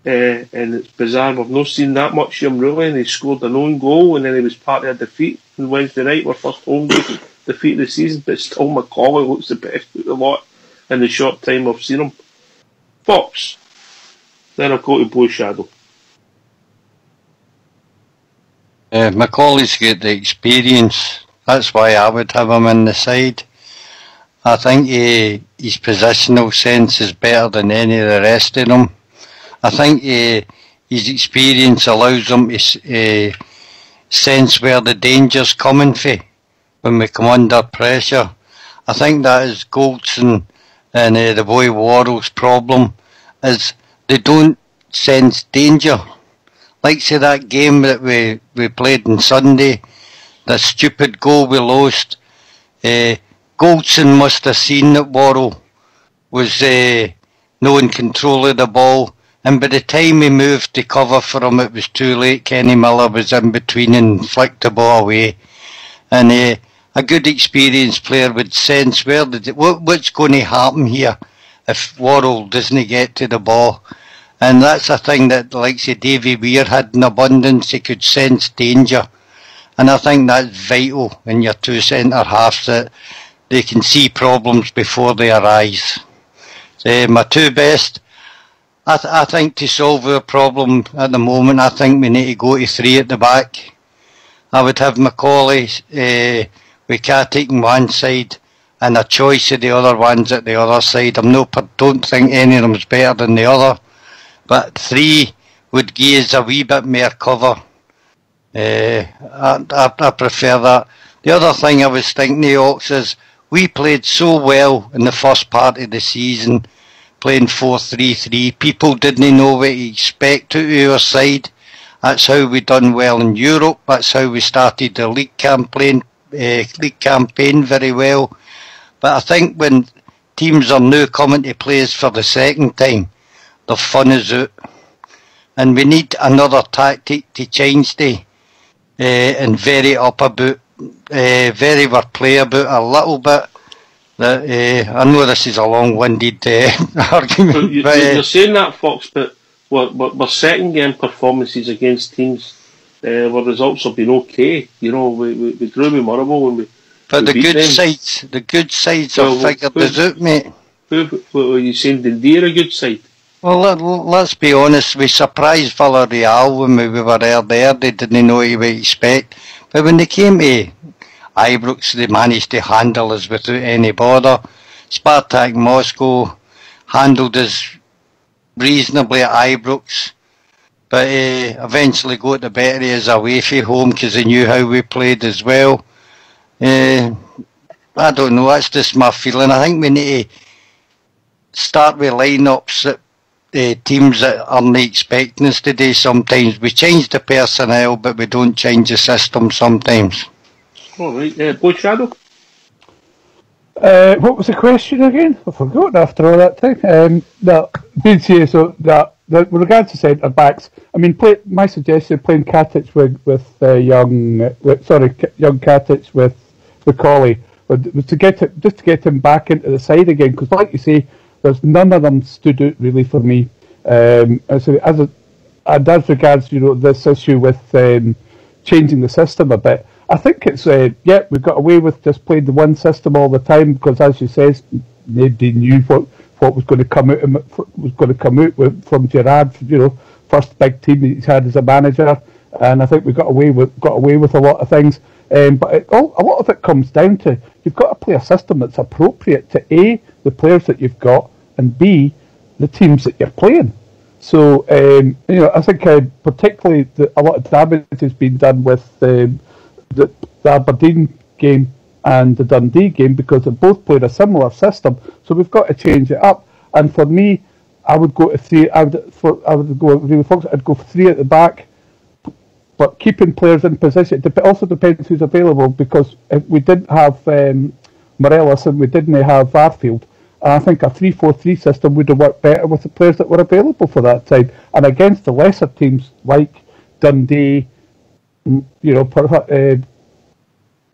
and it's bizarre, we've not seen that much of him really, and he scored an own goal, and then he was part of a defeat on Wednesday night, our first home defeat of the season, but still Macaulay looks the best out of the lot in the short time I've seen him. Fox. Then I'll go to Blue Shadow. Macaulay's got the experience. That's why I would have him in the side. I think his positional sense is better than any of the rest of them. I think his experience allows him to sense where the danger's coming from when we come under pressure. I think that is Goldson and the boy Worrell's problem, is they don't sense danger. Like say that game that we played on Sunday, the stupid goal we lost, Goldson must have seen that Worrell was no in control of the ball, and by the time he moved to cover for him, it was too late. Kenny Miller was in between and flicked the ball away. And a good experienced player would sense what's going to happen here if Worrell doesn't get to the ball. And that's a thing that, like say, Davy Weir had in abundance. He could sense danger. And I think that's vital in your two centre halves, that they can see problems before they arise. My two best, I think to solve our problem at the moment, I think we need to go to three at the back. I would have Macaulay with Katic on one side and a choice of the other ones at the other side. Don't think any of them is better than the other, but three would give us a wee bit more cover. I prefer that. The other thing I was thinking, Ox, is we played so well in the first part of the season, playing 4-3-3. People didn't know what to expect out of our side. That's how we done well in Europe. That's how we started the league campaign very well. But I think when teams are now coming to play us for the second time, the fun is out. And we need another tactic to change and vary up about, vary our play about a little bit. I know this is a long-winded argument. You're saying that, Fox, but we're second game performances against teams where results have been okay. We drew with Motherwell and but the good sides have figured this out, mate. Were you saying Dundee are a good side? Well, let's be honest, we surprised Villarreal when we were there. They didn't know what to expect. But when they came to Ibrox, they managed to handle us without any bother. Spartak Moscow handled us reasonably at Ibrox, but eventually got the better of us away from home because they knew how we played as well. I don't know, that's just my feeling. I think we need to start with lineups that teams that aren't expecting us today sometimes. We change the personnel, but we don't change the system sometimes. All right, Boy Shadow. What was the question again? I've forgotten after all that time. With regards to centre backs, I mean, my suggestion playing Katic with young Katic with Macaulay was to get him back into the side again, because like you say, there's none of them stood out really for me. And as regards this issue with changing the system a bit, I think it's we got away with just playing the one system all the time, because as you says, nobody knew what was going to come out from Gerrard. First big team he's had as a manager, and I think we got away with a lot of things. But a lot of it comes down to you've got to play a system that's appropriate to A, the players that you've got, and B, the teams that you're playing. So I think particularly a lot of damage has been done with the Aberdeen game and the Dundee game, because they both played a similar system. So we've got to change it up. And for me, I would go to three. I'd go for three at the back, but keeping players in position. It also depends who's available, because if we didn't have Morelos and we didn't have Arfield, I think a 3-4-3 system would have worked better with the players that were available for that time. And against the lesser teams like Dundee, and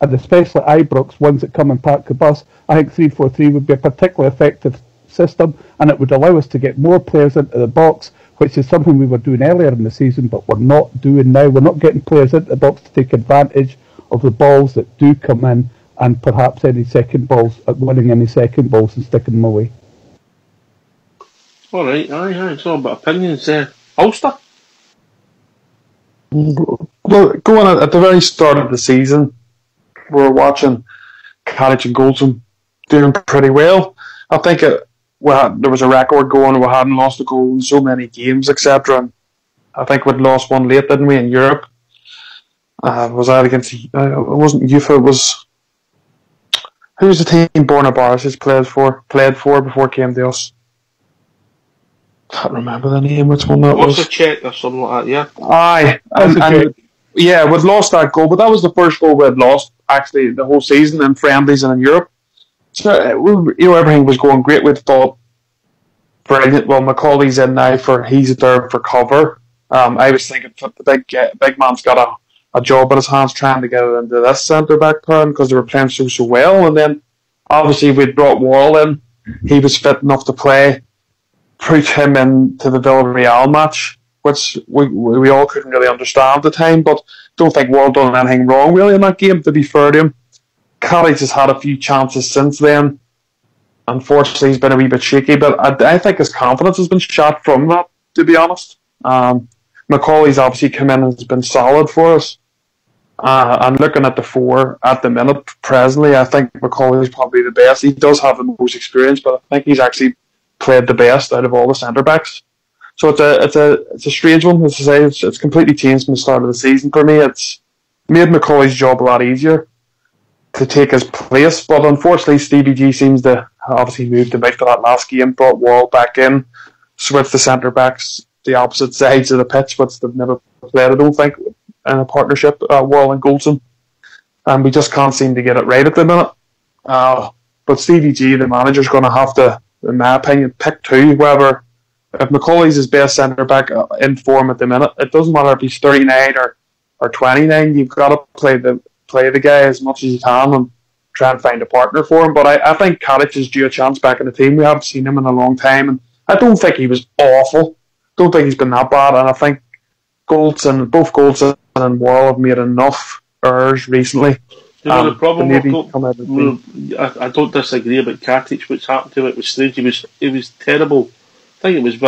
especially Ibrox, ones that come and park the bus, I think 3-4-3 would be a particularly effective system, and it would allow us to get more players into the box, which is something we were doing earlier in the season, but we're not doing now. We're not getting players into the box to take advantage of the balls that do come in, and perhaps winning any second balls and sticking them away. All right, it's all about opinions. Ulster? Well, going at the very start of the season, we were watching Katic and Goldson doing pretty well. I think there was a record going. We hadn't lost a goal in so many games, etc. And I think we'd lost one late, didn't we, in Europe? Was that against? It wasn't Ufa. It was. Who was the team Borna Barisic played for before it came to us? Can't remember the name. Which one that was? What's a check or something like that? Yeah. Aye, yeah, we'd lost that goal, but that was the first goal we'd lost actually the whole season in friendlies and in Europe. So everything was going great. We'd thought, brilliant. Well, Macaulay's in now he's there for cover. I was thinking the big man's got a job in his hands trying to get it into this centre back pair because they were playing so well. And then obviously we'd brought Worrell in. He was fit enough to play. Put him into the Villarreal match, which we all couldn't really understand at the time, but don't think Worrell done anything wrong really in that game, to be fair to him. Katic has had a few chances since then. Unfortunately, he's been a wee bit shaky, but I think his confidence has been shot from that, to be honest. Macaulay's obviously come in and has been solid for us. And looking at the four at the minute, presently, I think Macaulay's probably the best. He does have the most experience, but I think he's actually played the best out of all the centre backs. So it's a strange one. As I say, it's completely changed from the start of the season for me. It's made Macaulay's job a lot easier to take his place, but unfortunately Stevie G seems to obviously moved him out for that last game, brought Worrell back in, switched the centre backs the opposite sides of the pitch, which they've never played, I don't think, in a partnership, Worrell and Goldson, and we just can't seem to get it right at the minute. But Stevie G, the manager's going to have to, in my opinion, pick two. Whether if Macaulay's his best centre back in form at the minute, it doesn't matter if he's 39 or 29. You've got to play the guy as much as you can and try and find a partner for him. But I think Katic is due a chance back in the team. We haven't seen him in a long time, and I don't think he was awful. Don't think he's been that bad, and I think both Goldson and Worrell have made enough errors recently. The problem I don't disagree about Katic. What's happened to it was strange. He was terrible. I think it was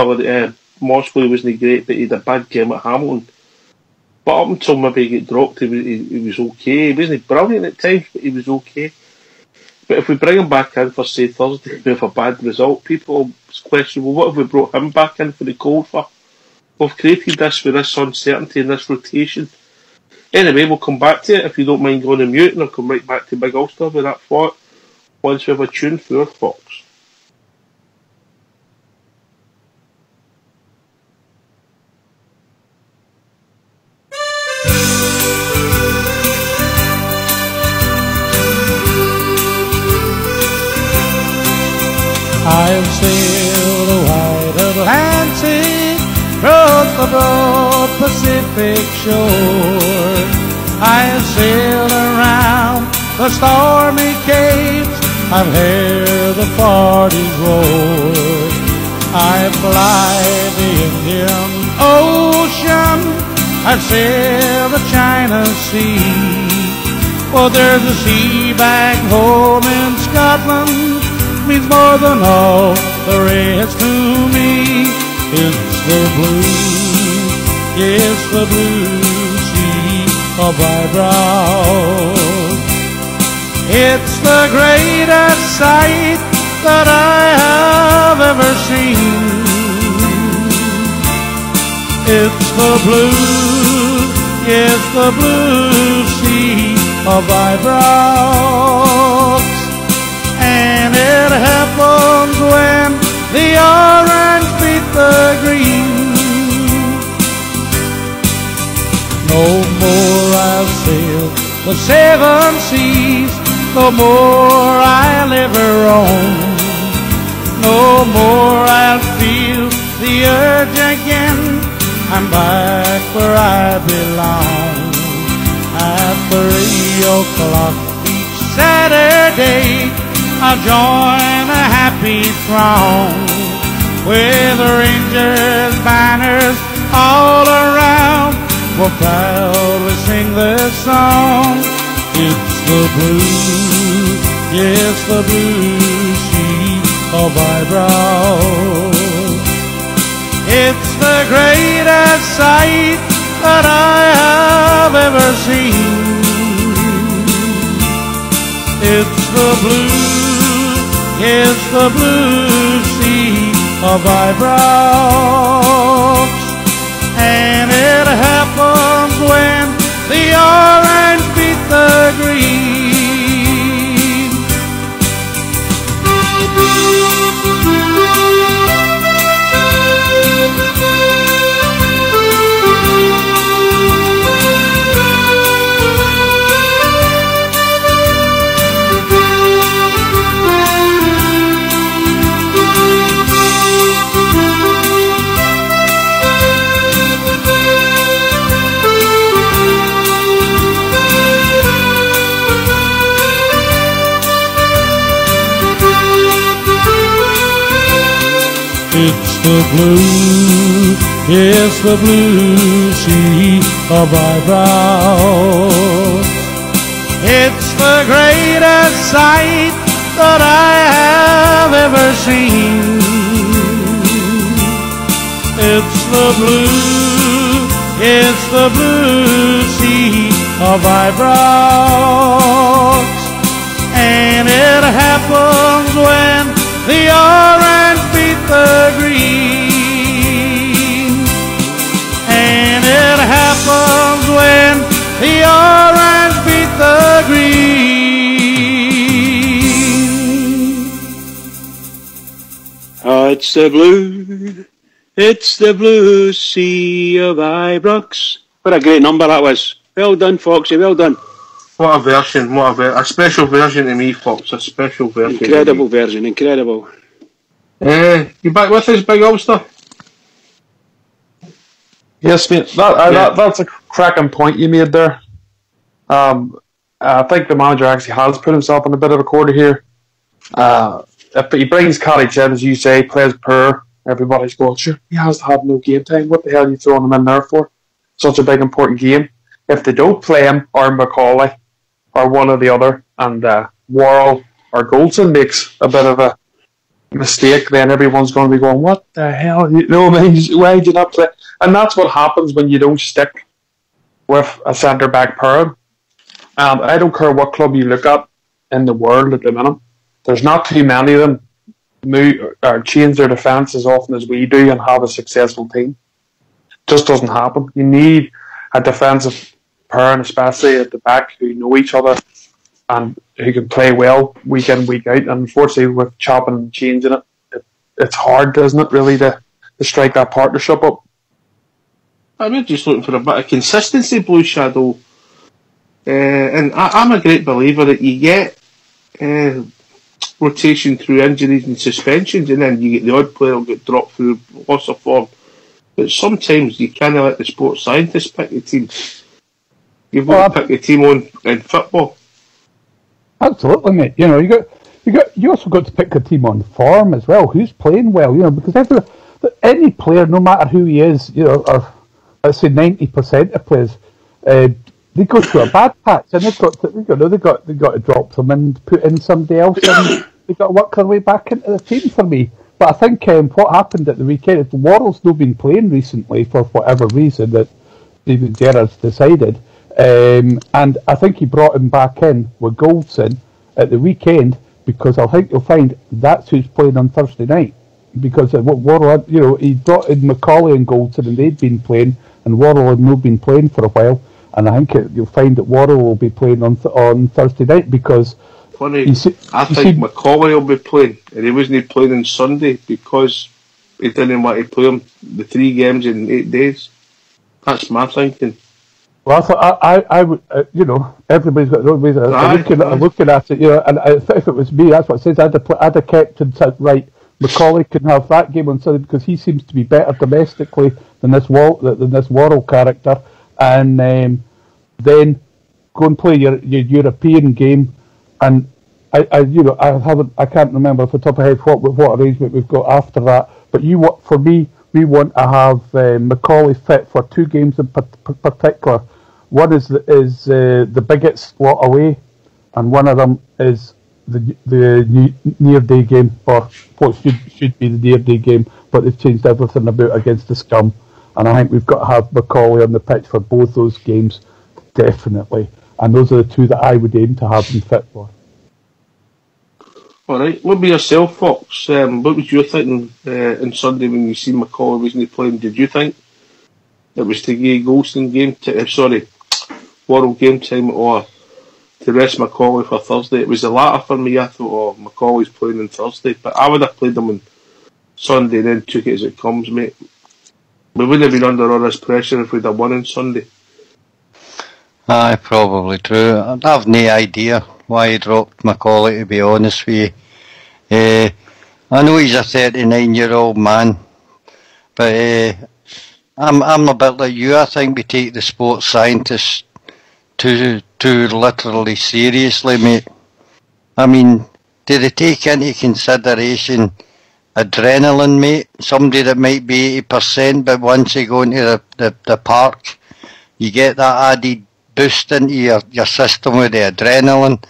Moscow. He wasn't great, but he had a bad game at Hamilton. But up until maybe he got dropped, he was okay. He wasn't brilliant at times, but he was okay. But if we bring him back in for, say, Thursday with a bad result, people question, well, what have we brought him back in for the cold for? We've created this with this uncertainty and this rotation. Anyway, we'll come back to it if you don't mind going on mute, and I'll come right back to Big Ulster with that thought once we have a tune for Fox. I have sailed the wide Atlantic, crossed the broad Pacific shore. I have sailed around the stormy capes, I've heard the parties roar. I fly the Indian Ocean, I've sailed the China Sea. Well, there's a sea back home in Scotland, means more than all the rest to me. It's the blue, yes, the blue sea of Eyebrow. It's the greatest sight that I have ever seen. It's the blue, yes, the blue sea of Eyebrow. And it happens when the orange beat the green. No more I'll sail the seven seas, no more I'll ever roam. No more I'll feel the urge again, I'm back where I belong. At 3 o'clock each Saturday, I'll join a happy throng, with Rangers banners all around. We'll proudly sing this song. It's the blue, yes, the blue sea of Eyebrow. It's the greatest sight that I have ever seen. It's the blue, yes, the blue sea of Eyebrow. And it happens when the orange beat the green. It's the blue, yes, the blue sea of Eyebrow. It's the greatest sight that I have ever seen. It's the blue, yes, the blue sea of Eyebrow. And it happens when the orange beat the green. And it happens when the orange beat the green. Oh, it's the blue sea of Ibrox. What a great number that was. Well done, Foxy, well done. What a version, a special version to me, Fox, a special version. Incredible version, incredible. You back with us, Big Ulster? Yes, mate. That's a cracking point you made there. I think the manager actually has put himself in a bit of a corner here. If he brings Cottage in, as you say, plays poor, everybody's going, sure, he has to have no game time. What the hell are you throwing him in there for? Such a big, important game. If they don't play him, or Macaulay, or one or the other, and Worrell or Goldson makes a bit of a mistake, then everyone's going to be going, what the hell? You know what I mean? Why did you not play? And that's what happens when you don't stick with a centre-back pair. I don't care what club you look at in the world at the minute. There's not too many of them move or change their defence as often as we do and have a successful team. It just doesn't happen. You need a defensive pair, and especially at the back, who know each other and who can play well week in, week out. And unfortunately, with chopping and changing it's hard, isn't it, really, to strike that partnership up. I'm just looking for a bit of consistency, Blue Shadow. And I'm a great believer that you get, rotation through injuries and suspensions, and then you get the odd player will get dropped through loss of form. But sometimes you can't let the sports scientists pick the team. You've got to pick the team on in football. Absolutely, mate. You know, you also got to pick a team on form as well. Who's playing well? You know, because any player, no matter who he is, you know, or let's say 90% of players, they go through a bad patch, and they've got to drop them and put in somebody else, and they've got to work their way back into the team. For me, but I think what happened at the weekend is Worrell's not been playing recently for whatever reason that Steven Gerrard's decided, and I think he brought him back in with Goldson at the weekend because I think you'll find that's who's playing on Thursday night. Because what Worrell, you know, he brought in Macaulay and Goldson, and they'd been playing, and Worrell had not been playing for a while. And I think you'll find that Worrell will be playing on Thursday night because. Funny, I think Macaulay will be playing, and he wasn't playing on Sunday because he didn't want to play him the 3 games in 8 days. That's my thinking. Well, I thought I would, you know, everybody's got their own ways of looking at it, you know. And if it was me, that's what it says. I'd have kept and said, right, Macaulay can have that game on Sunday because he seems to be better domestically than this Worrell character, and then go and play your European game. And I can't remember off the top of my head what arrangement we've got after that. But we want to have Macaulay fit for 2 games in particular. One is the biggest slot away, and one of them is the near day game, or what should be the near day game, but they've changed everything about against the Scum, and I think we've got to have Macaulay on the pitch for both those games, definitely, and those are the 2 that I would aim to have him fit for. Alright, what about yourself, Fox? What was your thinking on Sunday when you seen Macaulay wasn't playing? Did you think it was to give Goldson Worrell game time, or to rest Macaulay for Thursday? It was the latter for me. I thought, Macaulay's playing on Thursday, but I would have played him on Sunday and then took it as it comes, mate. We wouldn't have been under all this pressure if we'd have won on Sunday. Aye, probably true. I have no idea why he dropped Macaulay, to be honest with you. I know he's a 39-year-old man, but I'm a bit like you. I think we take the sports scientists too literally seriously, mate. I mean, do they take into consideration adrenaline, mate? Somebody that might be 80%, but once they go into the park, you get that added boost into your system with the adrenaline.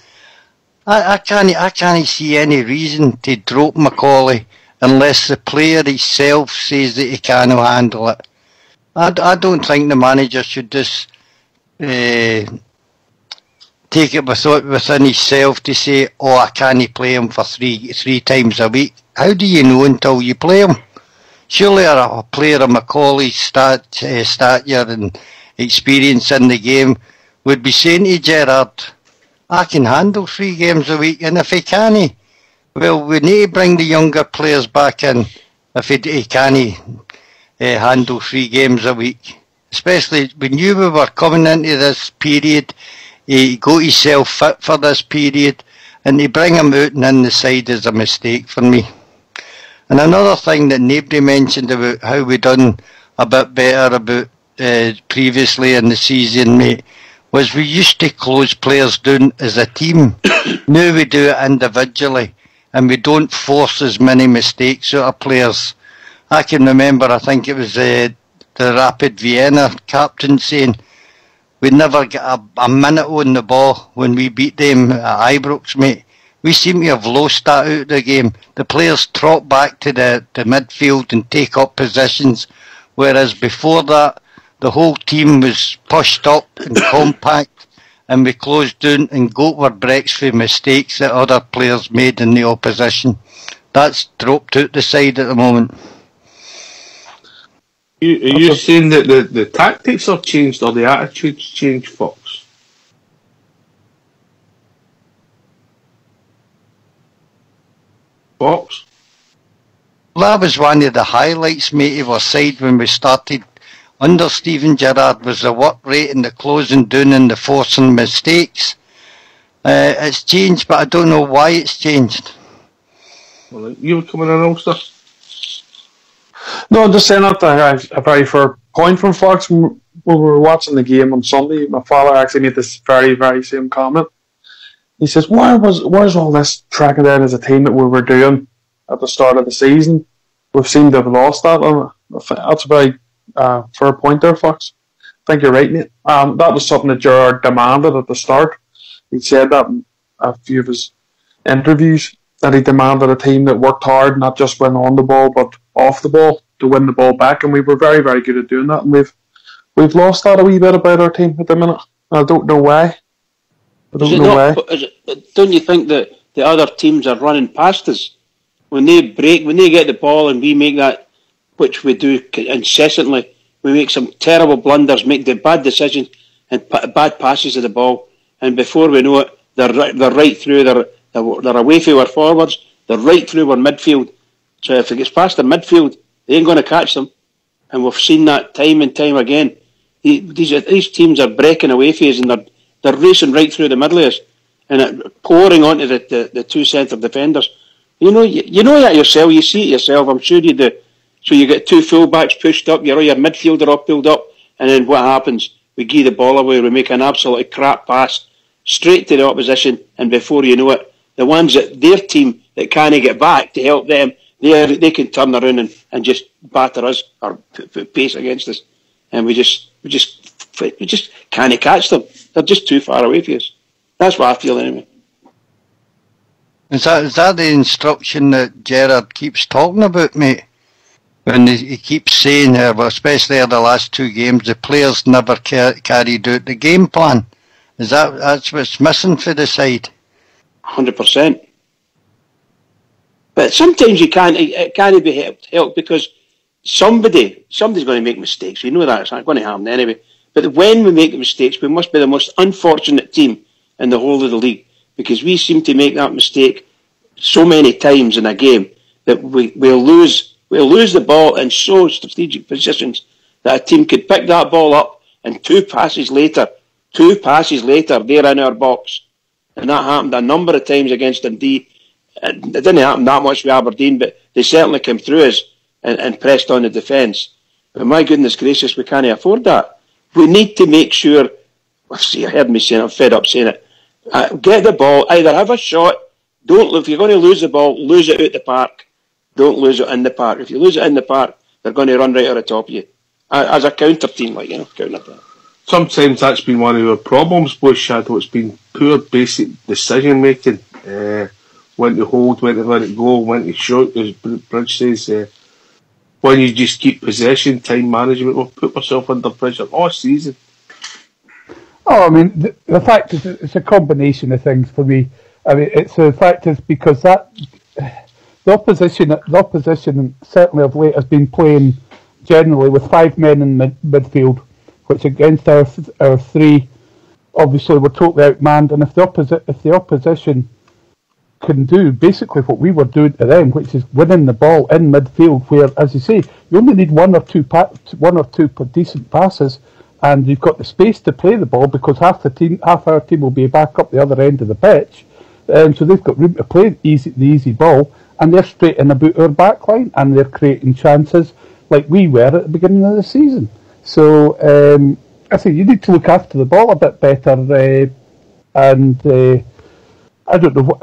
I can't see any reason to drop Macaulay unless the player himself says that he cannot handle it. I don't think the manager should just take it within himself to say, I can't play him for three times a week. How do you know until you play him? Surely a player of Macaulay's stature and experience in the game would be saying to Gerrard, I can handle 3 games a week, and if he can't, well, we need to bring the younger players back in if he can't handle 3 games a week. Especially we knew we were coming into this period, he got himself fit for this period, and to bring him out and in the side is a mistake for me. And another thing that nobody mentioned about how we done a bit better about previously in the season, mate, was we used to close players down as a team. Now we do it individually, and we don't force as many mistakes out of players. I can remember, I think it was the Rapid Vienna captain saying we never get a minute on the ball when we beat them at Ibrox, mate. We seem to have lost that out of the game. The players trot back to the midfield and take up positions, whereas before that, the whole team was pushed up and compact, and we closed down and got our breaks for mistakes that other players made in the opposition. That's dropped out the side at the moment. Are you saying that the tactics have changed or the attitudes changed, Fox? Fox? Well, that was one of the highlights, mate, of our side when we started under Steven Gerrard, was the work rate and the closing down and the forcing mistakes. It's changed, but I don't know why it's changed. Well, you were coming in, Ulster? No, I'm just saying that a very fair point from Fox when we were watching the game on Sunday. My father actually made this very, very same comment. He says, where's all this tracking down as a team that we were doing at the start of the season? We've seemed to have lost that. And that's a very fair point there, Fox. I think you're right, mate. That was something that Gerrard demanded at the start. He said that in a few of his interviews, that he demanded a team that worked hard, not just went on the ball, but off the ball to win the ball back. And we were very, very good at doing that. And we've lost that a wee bit about our team at the minute. I don't know why. Don't you think that the other teams are running past us? When they get the ball and we make that, which we do incessantly, we make some terrible blunders, make the bad decisions and bad passes of the ball, and before we know it, they're right through. They're away from our forwards. They're right through our midfield. So if it gets past their midfield, they ain't going to catch them. And we've seen that time and time again. These teams are breaking away from us, and they're racing right through the middle of us, and pouring onto the two centre defenders. You know that yourself. You see it yourself. I'm sure you do. So you get two full-backs pushed up, your midfielder all pulled up, and then what happens? We give the ball away, we make an absolutely crap pass straight to the opposition, and before you know it, the ones that their team that can't get back to help them, they can turn around and just batter us or put pace against us, and we just can't catch them. They're just too far away from us. That's what I feel anyway. Is that the instruction that Gerrard keeps talking about, mate? When he keeps saying, especially in the last two games, the players never carried out the game plan. That's what's missing for the side? 100%. But sometimes it can't be helped because somebody's going to make mistakes. We know that it's not going to happen anyway. But when we make the mistakes, we must be the most unfortunate team in the whole of the league, because we seem to make that mistake so many times in a game that we'll lose the ball in so strategic positions that a team could pick that ball up and two passes later, they're in our box. And that happened a number of times against Dundee. It didn't happen that much with Aberdeen, but they certainly came through us and pressed on the defence. But my goodness gracious, we can't afford that. We need to make sure, see, I heard me saying it, I'm fed up saying it, get the ball, either have a shot, if you're going to lose the ball, lose it out the park. Don't lose it in the park. If you lose it in the park, they're going to run right over the top of you. As a counter team, counter attack. Sometimes that's been one of our problems, Bush Shadow. It's been poor basic decision making. When to hold, when to let it go, when to shoot, as Bridge says. When you just keep possession, time management, we'll put myself under pressure all season. Oh, I mean, the fact is, it's a combination of things for me. I mean, the fact is because the opposition certainly of late has been playing generally with 5 men in midfield, which against our three, obviously we're totally outmanned. And if the opposition can do basically what we were doing to them, which is winning the ball in midfield, where, as you say, you only need one or two decent passes, and you've got the space to play the ball because half our team will be back up the other end of the pitch, so they've got room to play the easy ball, and they're straight in about our back line, and they're creating chances like we were at the beginning of the season. So I think you need to look after the ball a bit better, and I don't know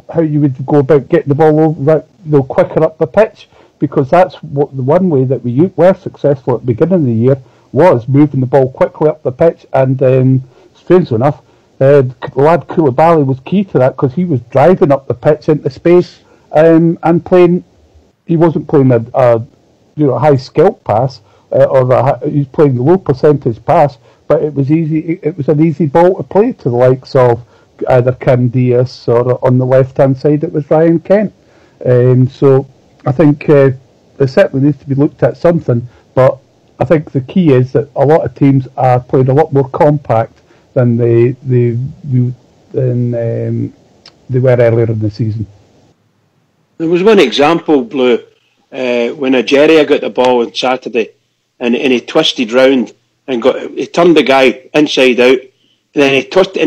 how you would go about getting the ball over, quicker up the pitch, because that's what the one way that we were successful at the beginning of the year was moving the ball quickly up the pitch, and strangely enough, the lad Koulibaly was key to that because he was driving up the pitch into space and playing. He wasn't playing a high scalp pass he was playing the low percentage pass, but it was easy. It was an easy ball to play to the likes of either Kim Diaz or on the left hand side it was Ryan Kent. So I think there certainly needs to be looked at something, but I think the key is that a lot of teams are playing a lot more compact than they were earlier in the season. There was one example, Blue, when Nigeria got the ball on Saturday, and he twisted round and he turned the guy inside out, and then he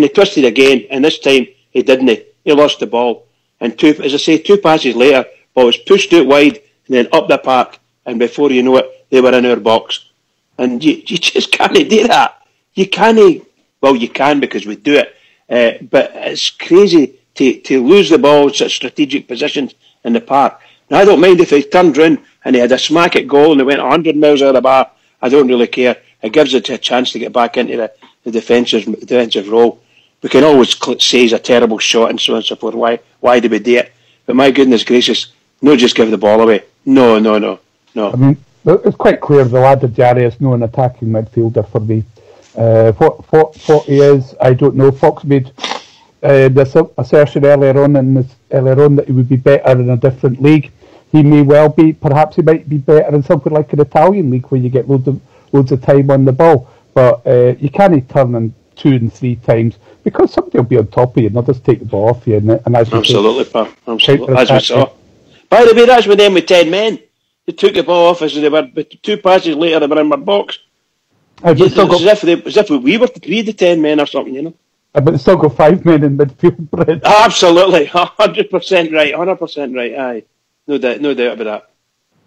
twisted again, and this time he didn't. he lost the ball. And two passes later, ball was pushed out wide and then up the park, and before you know it, they were in our box. And you just can't do that. You can't. Well, you can because we do it. But it's crazy to lose the ball in such strategic positions in the park. Now, I don't mind if he turned round and he had a smack at goal and he went 100 miles out of the bar. I don't really care. It gives it a chance to get back into the defensive role. We can always say he's a terrible shot and so on and so forth. Why do we do it? But my goodness gracious, no, just give the ball away. No. I mean, it's quite clear the lad Jarry is no an attacking midfielder for me. What he is, I don't know. Fox made this assertion earlier on that he would be better in a different league. He may well be. Perhaps he might be better in something like an Italian league where you get loads of time on the ball. But you can't turn in 2 and 3 times because somebody will be on top of you and they'll just take the ball off you. And absolutely, pal. Absolutely. As we saw. By the way, that's with them with 10 men. They took the ball off as they were, but 2 passes later they were in my box. As if we were the 10 men or something, you know. But they still got 5 men in midfield, Brett. Absolutely, 100% right, 100% right. Aye, no doubt about that.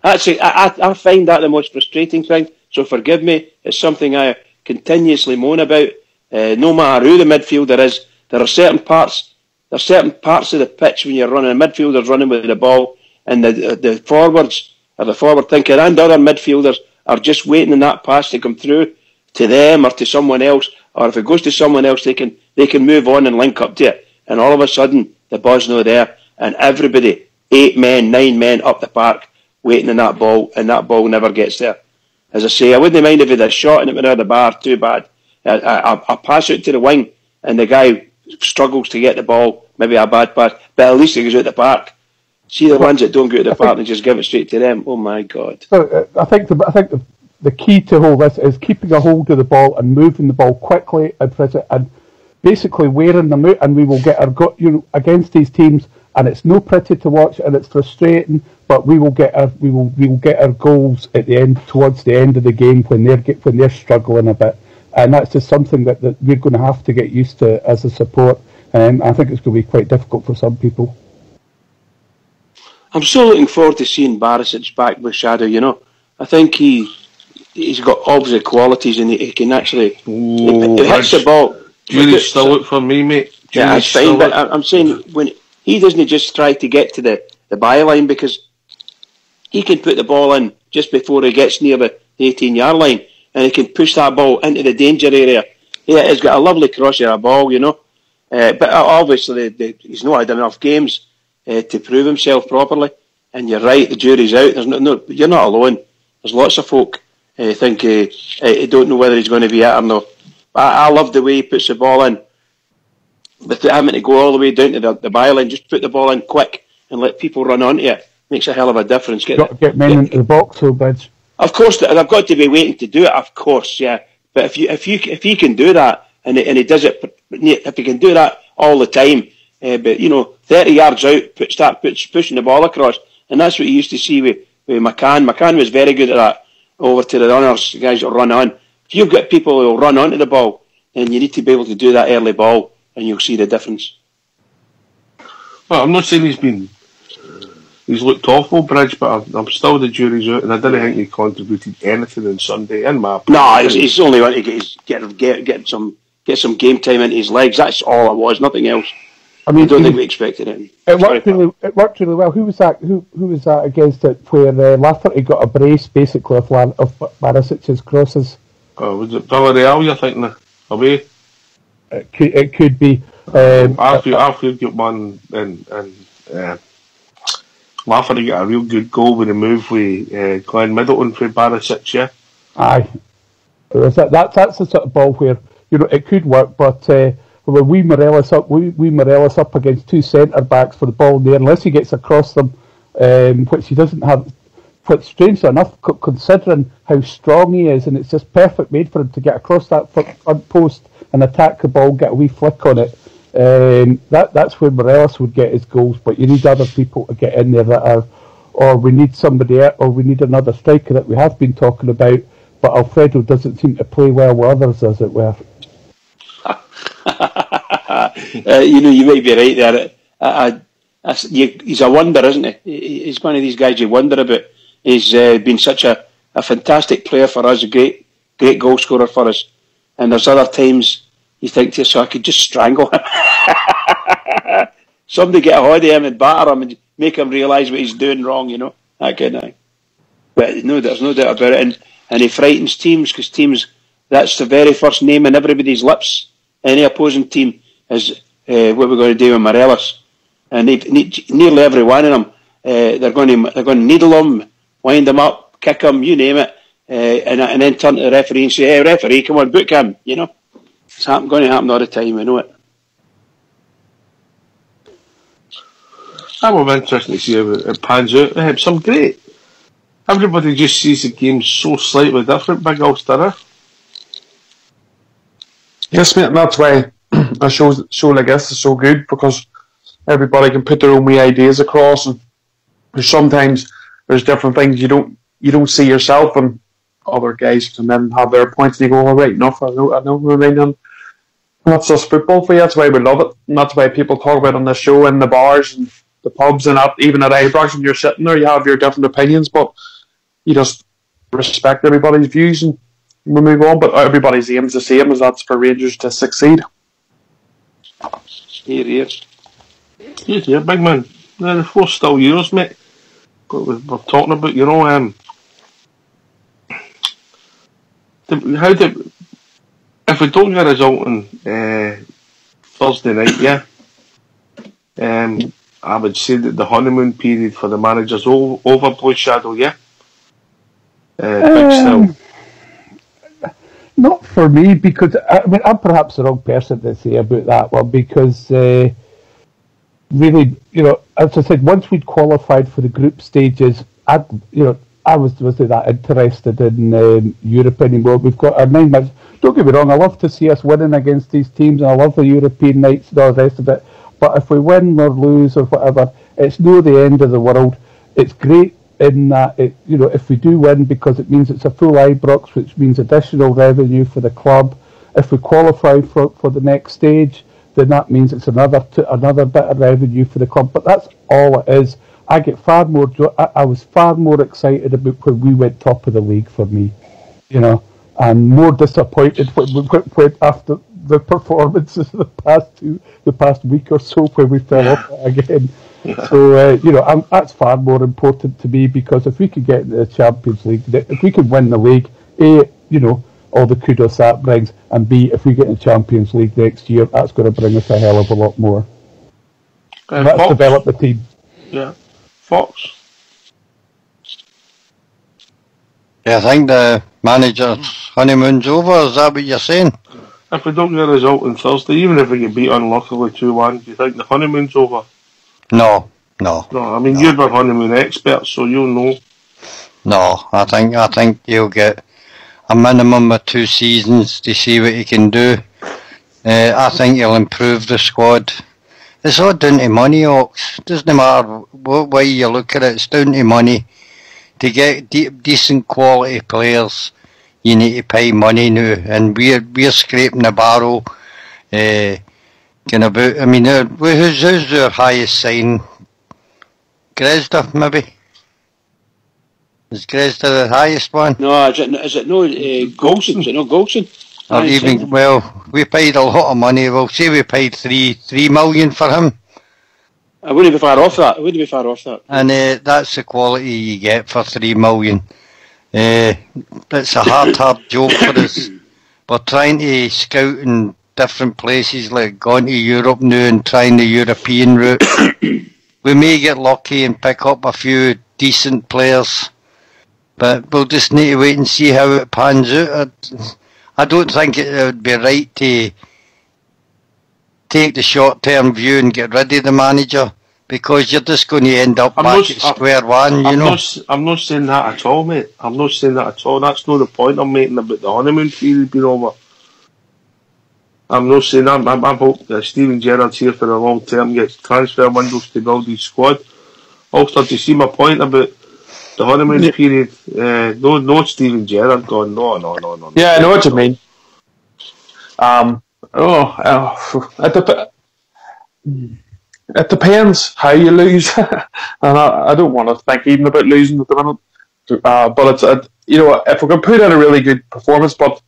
Actually, I find that the most frustrating thing. So forgive me. It's something I continuously moan about. No matter who the midfielder is, there are certain parts of the pitch when you're running. A midfielder's running with the ball, and the forwards or the forward thinker and other midfielders are just waiting on that pass to come through to them or to someone else. Or if it goes to someone else, they can move on and link up to it. And all of a sudden, the ball's not there, and everybody, 8 men, 9 men up the park waiting on that ball, and that ball never gets there. As I say, I wouldn't mind if it had a shot and it went out of the bar, too bad. I pass it to the wing, and the guy struggles to get the ball, maybe a bad pass, but at least he goes out the park. See the ones that don't go to the park and just give it straight to them. Oh my God! So I think the key to all this is keeping a hold of the ball and moving the ball quickly and basically wearing them out, and we will get against these teams, and it's no pretty to watch and it's frustrating, but we will get our goals at the end, towards the end of the game when they're struggling a bit, and that's just something that we're going to have to get used to as a support. I think it's going to be quite difficult for some people. I'm so looking forward to seeing Barisic back with Shadow. You know, I think he's got obviously qualities, and he can actually he hits the ball. Jury's still out for me, mate. Yeah, that's fine, but I'm saying when he doesn't just try to get to the byline, because he can put the ball in just before he gets near the 18-yard line, and he can push that ball into the danger area. Yeah, he's got a lovely crosser of a ball, you know. But obviously he's not had enough games to prove himself properly. And you're right, the jury's out. There's no, you're not alone. There's lots of folk think don't know whether he's going to be it or not. I love the way he puts the ball in, without having to go all the way down to the byline. Just put the ball in quick and let people run onto it. Makes a hell of a difference. Get men into the box, so bad. Of course, they've got to be waiting to do it. Of course, yeah. But if he can do that, and he does it, if he can do that all the time, but 30 yards out, start pushing the ball across, and that's what you used to see with McCann. McCann was very good at that. Over to the runners, the guys that run on. If you've got people who will run onto the ball, then you need to be able to do that early ball, and you'll see the difference. Well, I'm not saying he's looked awful, Bridge, but I'm still the jury's out, and I don't think he contributed anything on Sunday. In my opinion, no, he's only want to get some game time into his legs. That's all it was, nothing else. I don't think we expected it. It worked really well. Who was that? Who was that against it? Where Lafferty got a brace basically of Barisic's crosses. Was it Villarreal? You're thinking away? It could be. Arfield got one, and Lafferty got a real good goal with a move with Glenn Middleton for Barisic. Yeah. Aye. That's the sort of ball where it could work, but. When we Morelos up against 2 centre backs for the ball there, unless he gets across them, which he doesn't have. But strangely enough, considering how strong he is, and it's just perfect made for him to get across that front post and attack the ball, get a wee flick on it. That's where Morelos would get his goals. But you need other people to get in there or we need somebody, or we need another striker that we have been talking about. But Alfredo doesn't seem to play well with others, as it were. You might be right there. he's a wonder, isn't he? He's one of these guys you wonder about. He's been such a fantastic player for us, a great goal scorer for us. And there's other times you think to yourself, I could just strangle him. Somebody get a hold of him and batter him and make him realise what he's doing wrong, you know, that kind of thing. But no, there's no doubt about it. And he frightens teams, because teams, that's the very first name on everybody's lips. Any opposing team is what we're going to do with Morelos. And nearly every one of them, they're going to needle him, wind him up, kick him, you name it, and then turn to the referee and say, "Hey, referee, come on, book him." You know, it's going to happen all the time. I know it. That will be interesting to see how it pans out. They have some great. Everybody just sees the game so slightly different, Big Ulster. Yes, mate, and that's why a show like this is so good, because everybody can put their own wee ideas across, and sometimes there's different things you don't see yourself, and other guys come in and have their points, and you go, all right, enough, I know what I mean. And that's just football for you. That's why we love it, and that's why people talk about it on the show, in the bars and the pubs, and even at Ibrox, when you're sitting there, you have your different opinions, but you just respect everybody's views, and we move on. But everybody's aim is the same, as that's for Rangers to succeed. Here. Yeah, big man. Yeah, the 4 still yours, mate. What we're talking about, you know, if we don't get a result on Thursday night, yeah, I would say that the honeymoon period for the manager's over, Blue Shadow, yeah. Big still. Not for me, because I'm perhaps the wrong person to say about that one, because really, you know, as I said, once we'd qualified for the group stages, I wasn't that interested in Europe anymore. We've got our 9 months. Don't get me wrong, I love to see us winning against these teams, and I love the European nights and all the rest of it. But if we win or lose or whatever, it's no the end of the world. It's great in that, if we do win, because it means it's a full Ibrox, which means additional revenue for the club. If we qualify for the next stage, then that means it's another bit of revenue for the club. But that's all it is. I get far more. I was far more excited about when we went top of the league, for me, you know, and more disappointed when after the performances of the past week or so, when we fell off again. So that's far more important to me, because if we could get into the Champions League, if we can win the league, all the kudos that brings, and B, if we get in the Champions League next year, that's going to bring us a hell of a lot more. Let's develop the team. Yeah. Fox? Yeah, I think the manager's honeymoon's over. Is that what you're saying? If we don't get a result on Thursday, even if we get beat unluckily 2-1, do you think the honeymoon's over? No. I mean, you're the honeymoon expert, so you'll know. No, I think he'll get a minimum of 2 seasons to see what he can do. I think he'll improve the squad. It's all down to money, Ox. Doesn't matter what way you look at it, it's down to money. To get decent quality players, you need to pay money now, and we're scraping the barrel. Who's our highest sign? Grezda, maybe? Is Grezda the highest one? No, is it Golson? Is it not Golson? Or even, we paid a lot of money. We'll say we paid 3 million for him. I wouldn't be far off that. And that's the quality you get for 3 million. It's a hard job for us. We're trying to scout in different places, like going to Europe now and trying the European route. We may get lucky and pick up a few decent players, but we'll just need to wait and see how it pans out. I don't think it would be right to take the short-term view and get rid of the manager, because you're just going to end up back at square one, you know. I'm not saying that at all, mate. I'm not saying that at all. That's not the point I'm making about the honeymoon period being over. I'm not saying that. I hope that Steven Gerrard's here for the long term, gets transfer windows to build his squad. Also, to see my point about the honeymoon period, no Steven Gerrard gone, no. Yeah, I know what you mean. It depends how you lose, and I don't want to think even about losing at the minute. But it's if we're going to put in a really good performance, but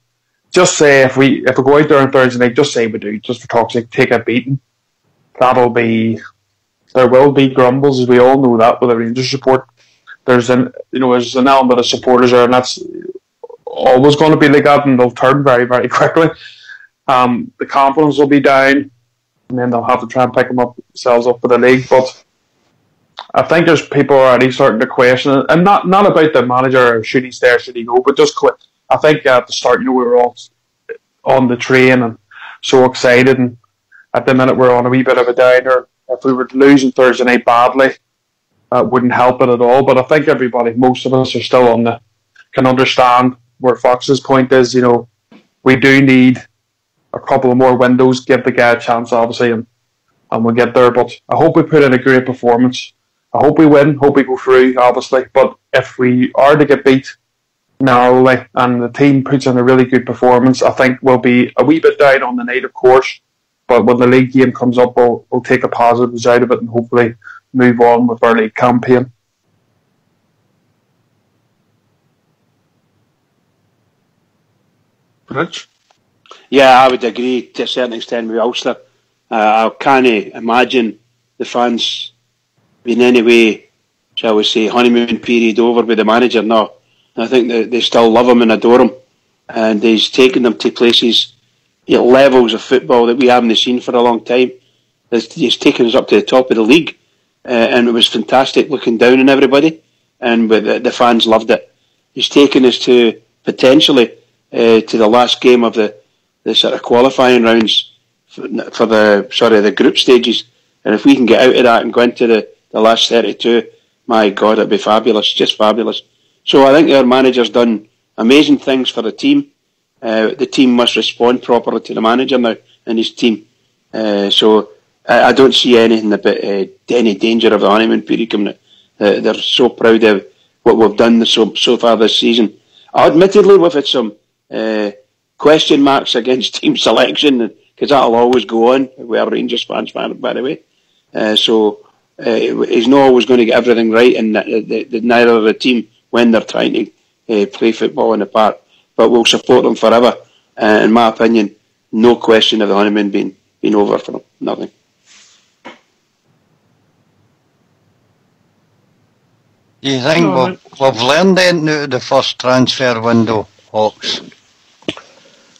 just say if we go out there on Thursday night, just say we do, just for talk's sake, take a beating. There will be grumbles, as we all know that with the Rangers support. There's an element of supporters there, and that's always going to be like that, and they'll turn very, very quickly. The confidence will be down, and then they'll have to try and pick themselves up for the league. But I think there's people already starting to question it, and not about the manager, or should he stay or should he go, but just quit. I think at the start, we were all on the train and so excited, and at the minute we're on a wee bit of a downer. If we were losing Thursday night badly, that wouldn't help it at all. But I think most of us are still can understand where Fox's point is. We do need a couple of more windows, give the guy a chance, obviously, and we'll get there. But I hope we put in a great performance. I hope we win, hope we go through, obviously. But if we are to get beat narrowly and the team puts in a really good performance, I think we'll be a wee bit down on the night, of course. But when the league game comes up, we'll take a positives out of it and hopefully move on with our league campaign. Rich? Yeah, I would agree to a certain extent with Ulster. I can't imagine the fans being any way, shall we say, honeymoon period over with the manager. No, I think they still love him and adore him, and he's taken them to places, levels of football that we haven't seen for a long time. He's taken us up to the top of the league, and it was fantastic looking down on everybody, and the fans loved it. He's taken us to potentially to the last game of the sort of qualifying rounds for the group stages, and if we can get out of that and go into the last 32, my God, it'd be fabulous, just fabulous. So I think our manager's done amazing things for the team. The team must respond properly to the manager now and his team. So I don't see anything about any danger of the honeymoon period coming out. They're so proud of what we've done so far this season. Admittedly, we've had some question marks against team selection, because that'll always go on. We're Rangers fans, by the way. So he's not always going to get everything right, and neither of the team when they're trying to play football in the park. But we'll support them forever. In my opinion, no question of the honeymoon being over for them. Nothing. Do you think we've learned anything out of the first transfer window, Hawks?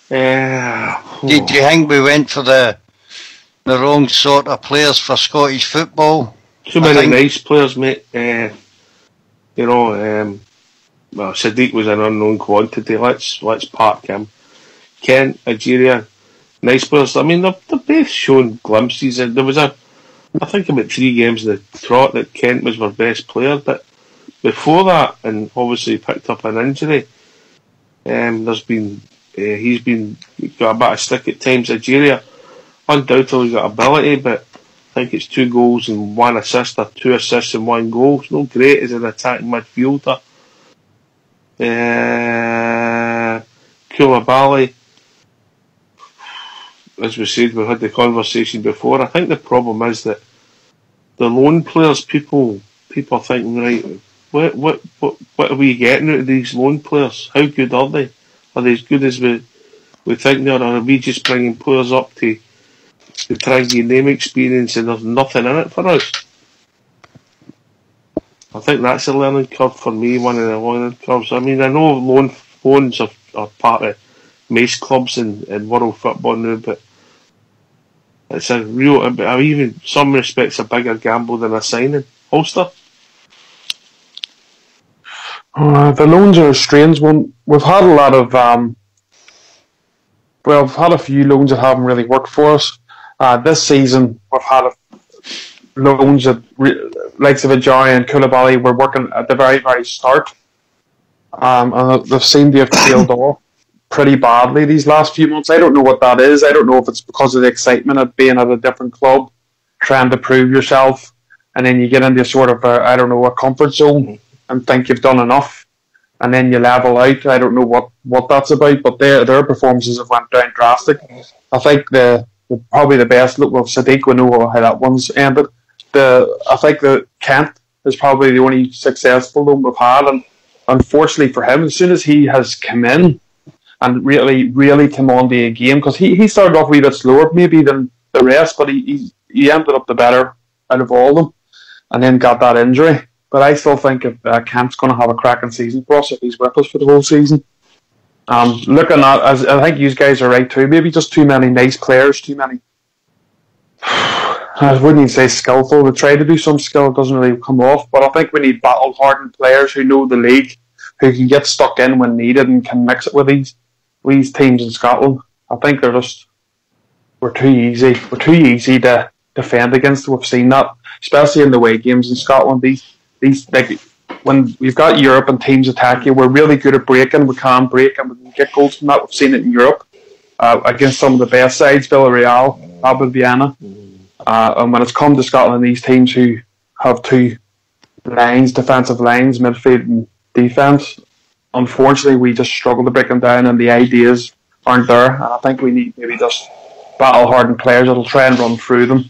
Do you think we went for the wrong sort of players for Scottish football? Too many nice players, mate. Well, Sadiq was an unknown quantity. Let's park him. Kent, Algeria, nice players. I mean, they've both shown glimpses. There was I think about 3 games in the trot that Kent was our best player, but before that, and obviously picked up an injury, he's got a bit of stick at times. Algeria undoubtedly got ability, but I think it's 2 goals and 1 assist, or 2 assists and 1 goal. It's not great as an attacking midfielder. Koulibaly, as we said, we had the conversation before. I think the problem is that the loan players, people are thinking, right, what are we getting out of these loan players? How good are they? Are they as good as we think they are? Or are we just bringing players up to try and gain name experience and there's nothing in it for us? I think that's a learning curve for me, one of the learning curves. I mean, I know loans are part of most clubs in world football now, but it's a real, even in some respects, a bigger gamble than a signing. Ulster? The loans are a strange one. We've had a lot of, we've had a few loans that haven't really worked for us. This season, we've had loans that, likes of Ajay and Koulibaly, were working at the very, very start. And they've seemed to have tailed off pretty badly these last few months. I don't know what that is. I don't know if it's because of the excitement of being at a different club, trying to prove yourself, and then you get into sort of a comfort zone and think you've done enough, and then you level out. I don't know what that's about, but their performances have went down drastic. I think the probably the best. Look, well, Sadiq, we know how that one's ended. I think that Kent is probably the only successful one we've had, and unfortunately for him, as soon as he has come in and really come on to a game, because he started off a wee bit slower maybe than the rest, but he ended up the better out of all of them, and then got that injury. But I still think if Kent's going to have a cracking season for us if he's with us for the whole season. Looking at, as I think you guys are right too, maybe just too many nice players, too many. I wouldn't even say skillful. We try to do some skill, it doesn't really come off. But I think we need battle-hardened players who know the league, who can get stuck in when needed and can mix it with these teams in Scotland. I think we're too easy. We're too easy to defend against. We've seen that, especially in the away games in Scotland. These like when we've got Europe and teams attack you, we're really good at breaking. We can break and we can get goals from that. We've seen it in Europe against some of the best sides, Villarreal, Alba Vienna. And when it's come to Scotland, these teams who have two lines, defensive lines, midfield and defence, unfortunately we just struggle to break them down, and the ideas aren't there. And I think we need maybe just battle-hardened players that'll try and run through them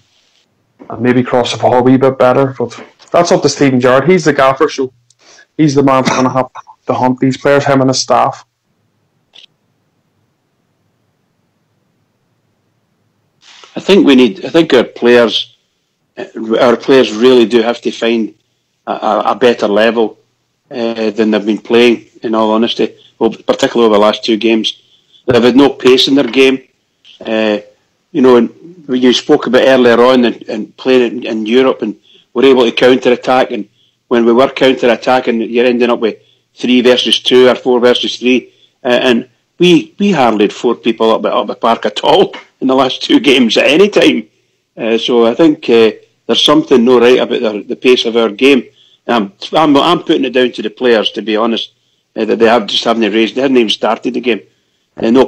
and maybe cross the ball a wee bit better. But that's up to Stephen Gerrard. He's the gaffer, so he's the man that's going to have to hunt these players, him and his staff. I think our players really do have to find a better level than they've been playing, in all honesty, particularly over the last two games. They've had no pace in their game. When you spoke about earlier on and playing in Europe, and we're able to counter-attack, and when we were counter-attacking, you're ending up with 3 versus 2 or 4 versus 3, and we hardly had 4 people up the park at all in the last 2 games at any time. So I think there's something no right about the pace of our game. I'm putting it down to the players, to be honest, that they haven't even started the game. No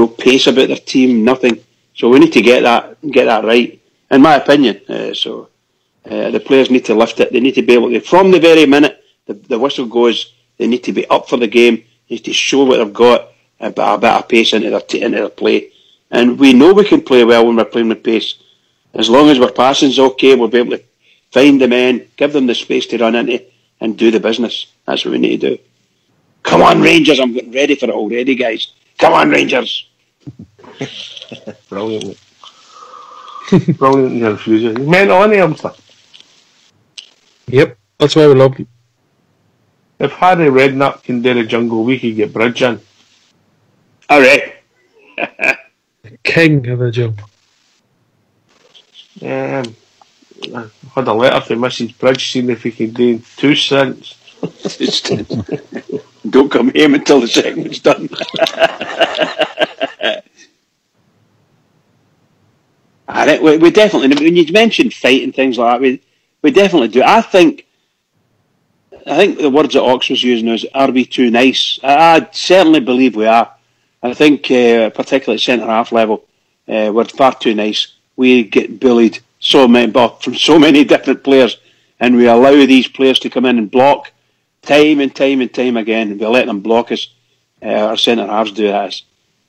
pace about their team, nothing. So we need to get that right, in my opinion. The players need to lift it. They need to be able to, from the very minute the whistle goes, they need to be up for the game. They need to show what they've got, a bit of pace into their play. And we know we can play well when we're playing with pace. As long as our passing's okay, we'll be able to find the men, give them the space to run into, and do the business. That's what we need to do. Come on, Rangers! I'm getting ready for it already, guys. Come on, Rangers! Brilliant. Brilliant in your refusal. You meant on him, sir. Yep, that's why we love him. If Harry Redknapp can do the jungle, we could get Bridge in. Alright. King of the jungle. I had a letter from Mrs. Bridge seeing if he could do 2 stints. Don't come home until the segment's done. We definitely, when you mentioned fight and things like that, we definitely do. I think the words that Ox was using is, are we too nice? I certainly believe we are. I think, particularly at centre-half level, we're far too nice. We get bullied from so many different players, and we allow these players to come in and block time and time and time again, and we let them block us. Our centre-halves do that.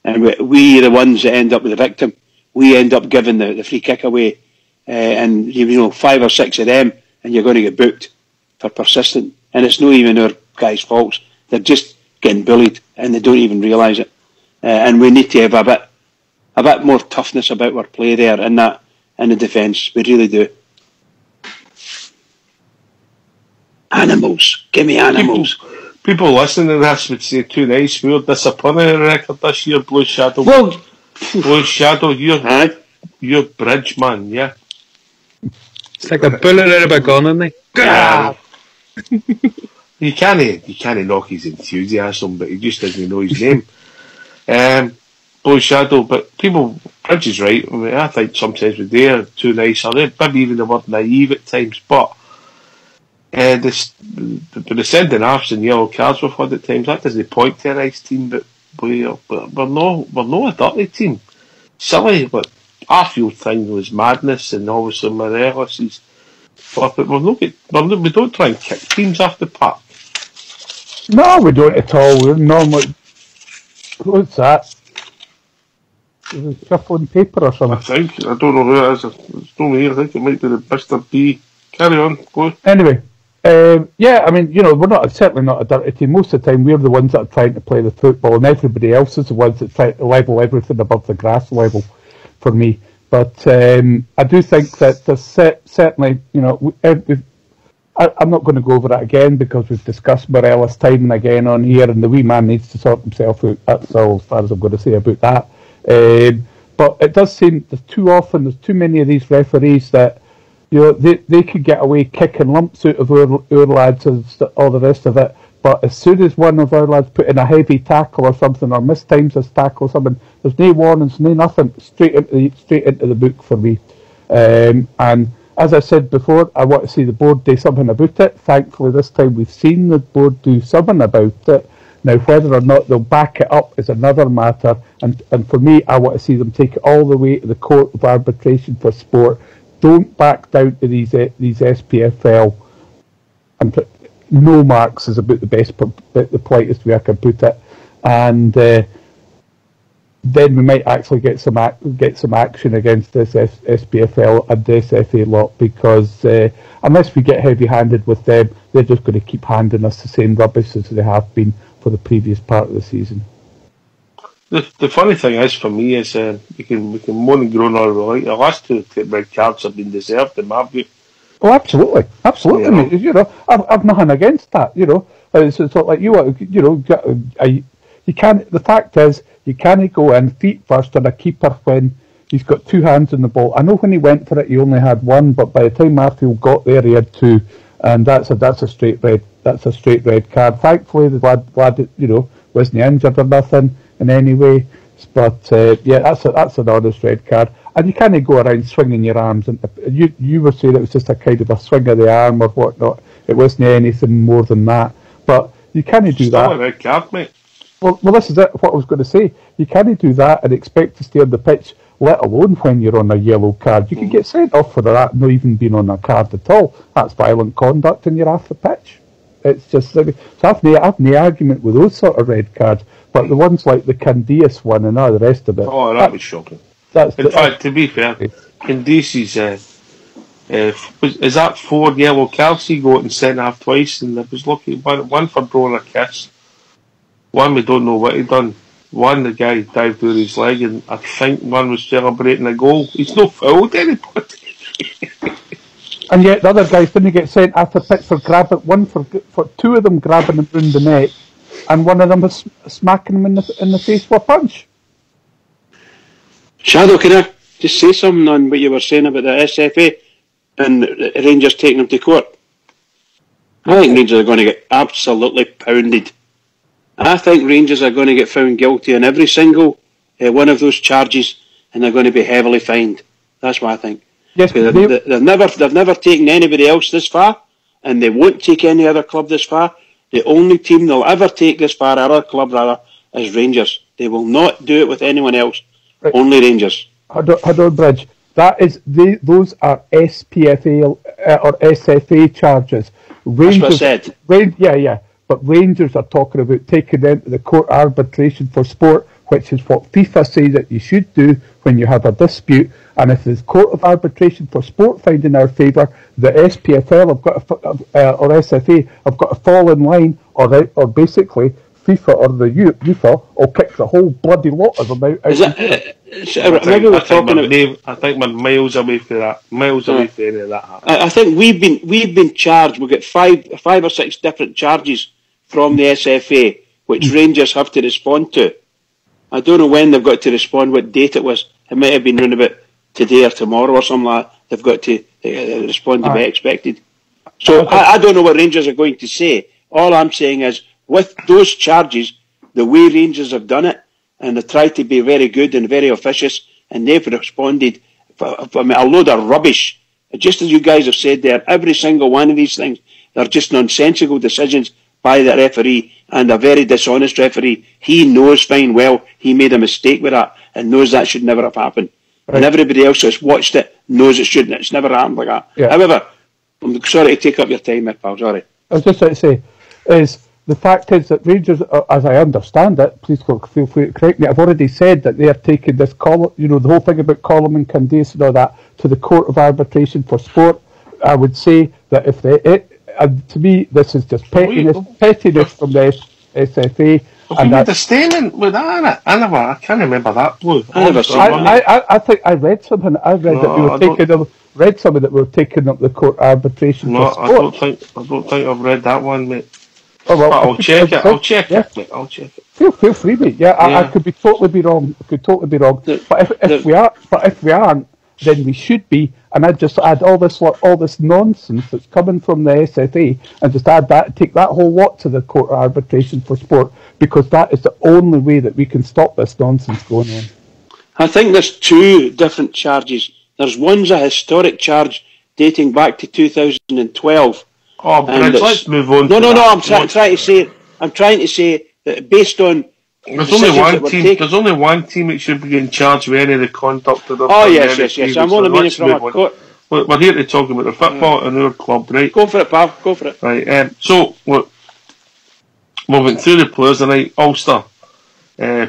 And we are the ones that end up with the victim. We end up giving the free kick away, and 5 or 6 of them, and you're going to get booked for persistent. And it's not even our guys' faults. They're just getting bullied, and they don't even realise it. And we need to have a bit more toughness about our play there in the defence. We really do. Animals. Give me animals. People listening to this would say, too nice. We're disappointed record this year, Blue Shadow. Well, Blue Shadow, you're Bridge, man, yeah. It's like a bullet out of a gun, isn't it? You can't knock his enthusiasm, but he just doesn't know his name. Blue Shadow, but Bridge is right. I mean, I think sometimes with they are too nice, or maybe even the word naive at times, but the sending offs and yellow cards we've had at times, that doesn't point to a nice team, but we're not a dirty team. Silly, but Arfield thing was madness, and obviously Morelos is. But we don't try and kick teams off the park. No, we don't at all. We're normally. What's that? shuffling paper or something. I think. I don't know who it is. It's not me. I think it might be the Mr. B. Carry on. Go. Anyway, yeah, I mean, we're certainly not a dirty team. Most of the time, we're the ones that are trying to play the football, and everybody else is the ones that try to level everything above the grass level, for me. But I do think that there's certainly, I'm not going to go over that again because we've discussed Morelos time and again on here, and the wee man needs to sort himself out. That's all as far as I'm going to say about that. But it does seem there's too many of these referees that they could get away kicking lumps out of our lads and all the rest of it. But as soon as one of our lads put in a heavy tackle or something, or mistimes his tackle or something, there's no warnings, no nothing, straight into the book for me. And as I said before, I want to see the board do something about it. Thankfully, this time we've seen the board do something about it. Now, whether or not they'll back it up is another matter. And for me, I want to see them take it all the way to the Court of Arbitration for Sport. Don't back down to these SPFL. And no marks is about the politest way I can put it. And then we might actually get some action against this SPFL and this FA lot, because unless we get heavy-handed with them, they're just going to keep handing us the same rubbish as they have been for the previous part of the season. The funny thing is, for me, is we can moan and groan all we like. The last two red cards have been deserved, in my view. Oh, absolutely. Mate. I've nothing against that. It's like you can't. The fact is, you can't go in feet first on a keeper when he's got two hands on the ball. I know when he went for it, he only had one, but by the time Marfield got there, he had two, and that's a straight red. That's a straight red card. Thankfully, the lad wasn't injured or nothing in any way. But that's an honest red card. And you can't go around swinging your arms. And you were saying it was just a kind of a swing of the arm or whatnot. It wasn't anything more than that. But you can't do that. Still a red card, mate. Well, this is it. What I was going to say. You can't do that and expect to stay on the pitch, let alone when you're on a yellow card. You can get sent off for that, not even being on a card at all. That's violent conduct, and you're off the pitch. It's just so I've no argument with those sort of red cards. But the ones like the Candias one and all the rest of it. Oh, that was shocking. In fact, to be fair, Candias' is that 4 yellow cards he got and sent off twice, and I was lucky one for blowing a kiss, one we don't know what he done, one the guy dived through his leg, and I think one was celebrating a goal. He's not fouled anybody. And yet the other guys didn't get sent off the pitch for grabbing one for two of them grabbing him round the neck, and one of them was smacking him in the face with a punch. Shadow, can I just say something on what you were saying about the SFA and Rangers taking them to court? I think Rangers are going to get absolutely pounded. I think Rangers are going to get found guilty on every single one of those charges, and they're going to be heavily fined. That's what I think. Yes, they've never taken anybody else this far, and they won't take any other club this far. The only team they'll ever take this far, or other club rather, is Rangers. They will not do it with anyone else. Right. Only Rangers. Hold on, Bridge. Those are SPFA or SFA charges. Rangers, that's what I said. But Rangers are talking about taking them to the Court Arbitration for Sport, which is what FIFA says that you should do when you have a dispute. And if the Court of Arbitration for Sport find in our favour, the SPFL or SFA have got to fall in line, or basically FIFA or the UEFA will kick the whole bloody lot of them out. I think we're miles away from that. Miles away from any of that. I think we've been charged. We've got five or six different charges from the SFA, which Rangers have to respond to. I don't know when they've got to respond, what date it was. It might have been around about today or tomorrow or something like that. They've got to respond to be expected. So I don't know what Rangers are going to say. All I'm saying is, with those charges, the way Rangers have done it, and they tried to be very good and very officious, and they've responded for a load of rubbish. Just as you guys have said there, every single one of these things, they're just nonsensical decisions by the referee, and a very dishonest referee. He knows fine well he made a mistake with that, and knows that should never have happened. Right. And everybody else that's watched it knows it shouldn't. It's never happened like that. Yeah. However, I'm sorry to take up your time, pal. Sorry. I was just trying to say, is the fact is that Rangers, as I understand it, please feel free to correct me, I've already said that they are taking this column, the whole thing about Coleman, Candace and all that, to the Court of Arbitration for Sport. I would say that if to me, this is just pettiness from the SFA. Have you made a statement with that in it? I can't remember that, Blue. I think I read something. I read that we were read something that we were taking up the court arbitration for sport. I don't think I've read that one, mate. Oh, well, I'll check it, mate. I'll check it. Feel free, mate. Yeah, I could totally be wrong. But if we aren't, then we should be. And I'd just add all this nonsense that's coming from the SFA, and just add that, take that whole lot to the Court of Arbitration for Sport, because that is the only way that we can stop this nonsense going on. I think there's two different charges. There's one's a historic charge dating back to 2012. Oh, but let's move on. No. I'm trying to say that based on there's only one team that should be getting charged with any of the conduct of the. Oh yes. I'm only meaning from a court. We're here to talk about the football and our club, right? Go for it, pal. Go for it. Right. So look, moving through the players tonight, Ulster,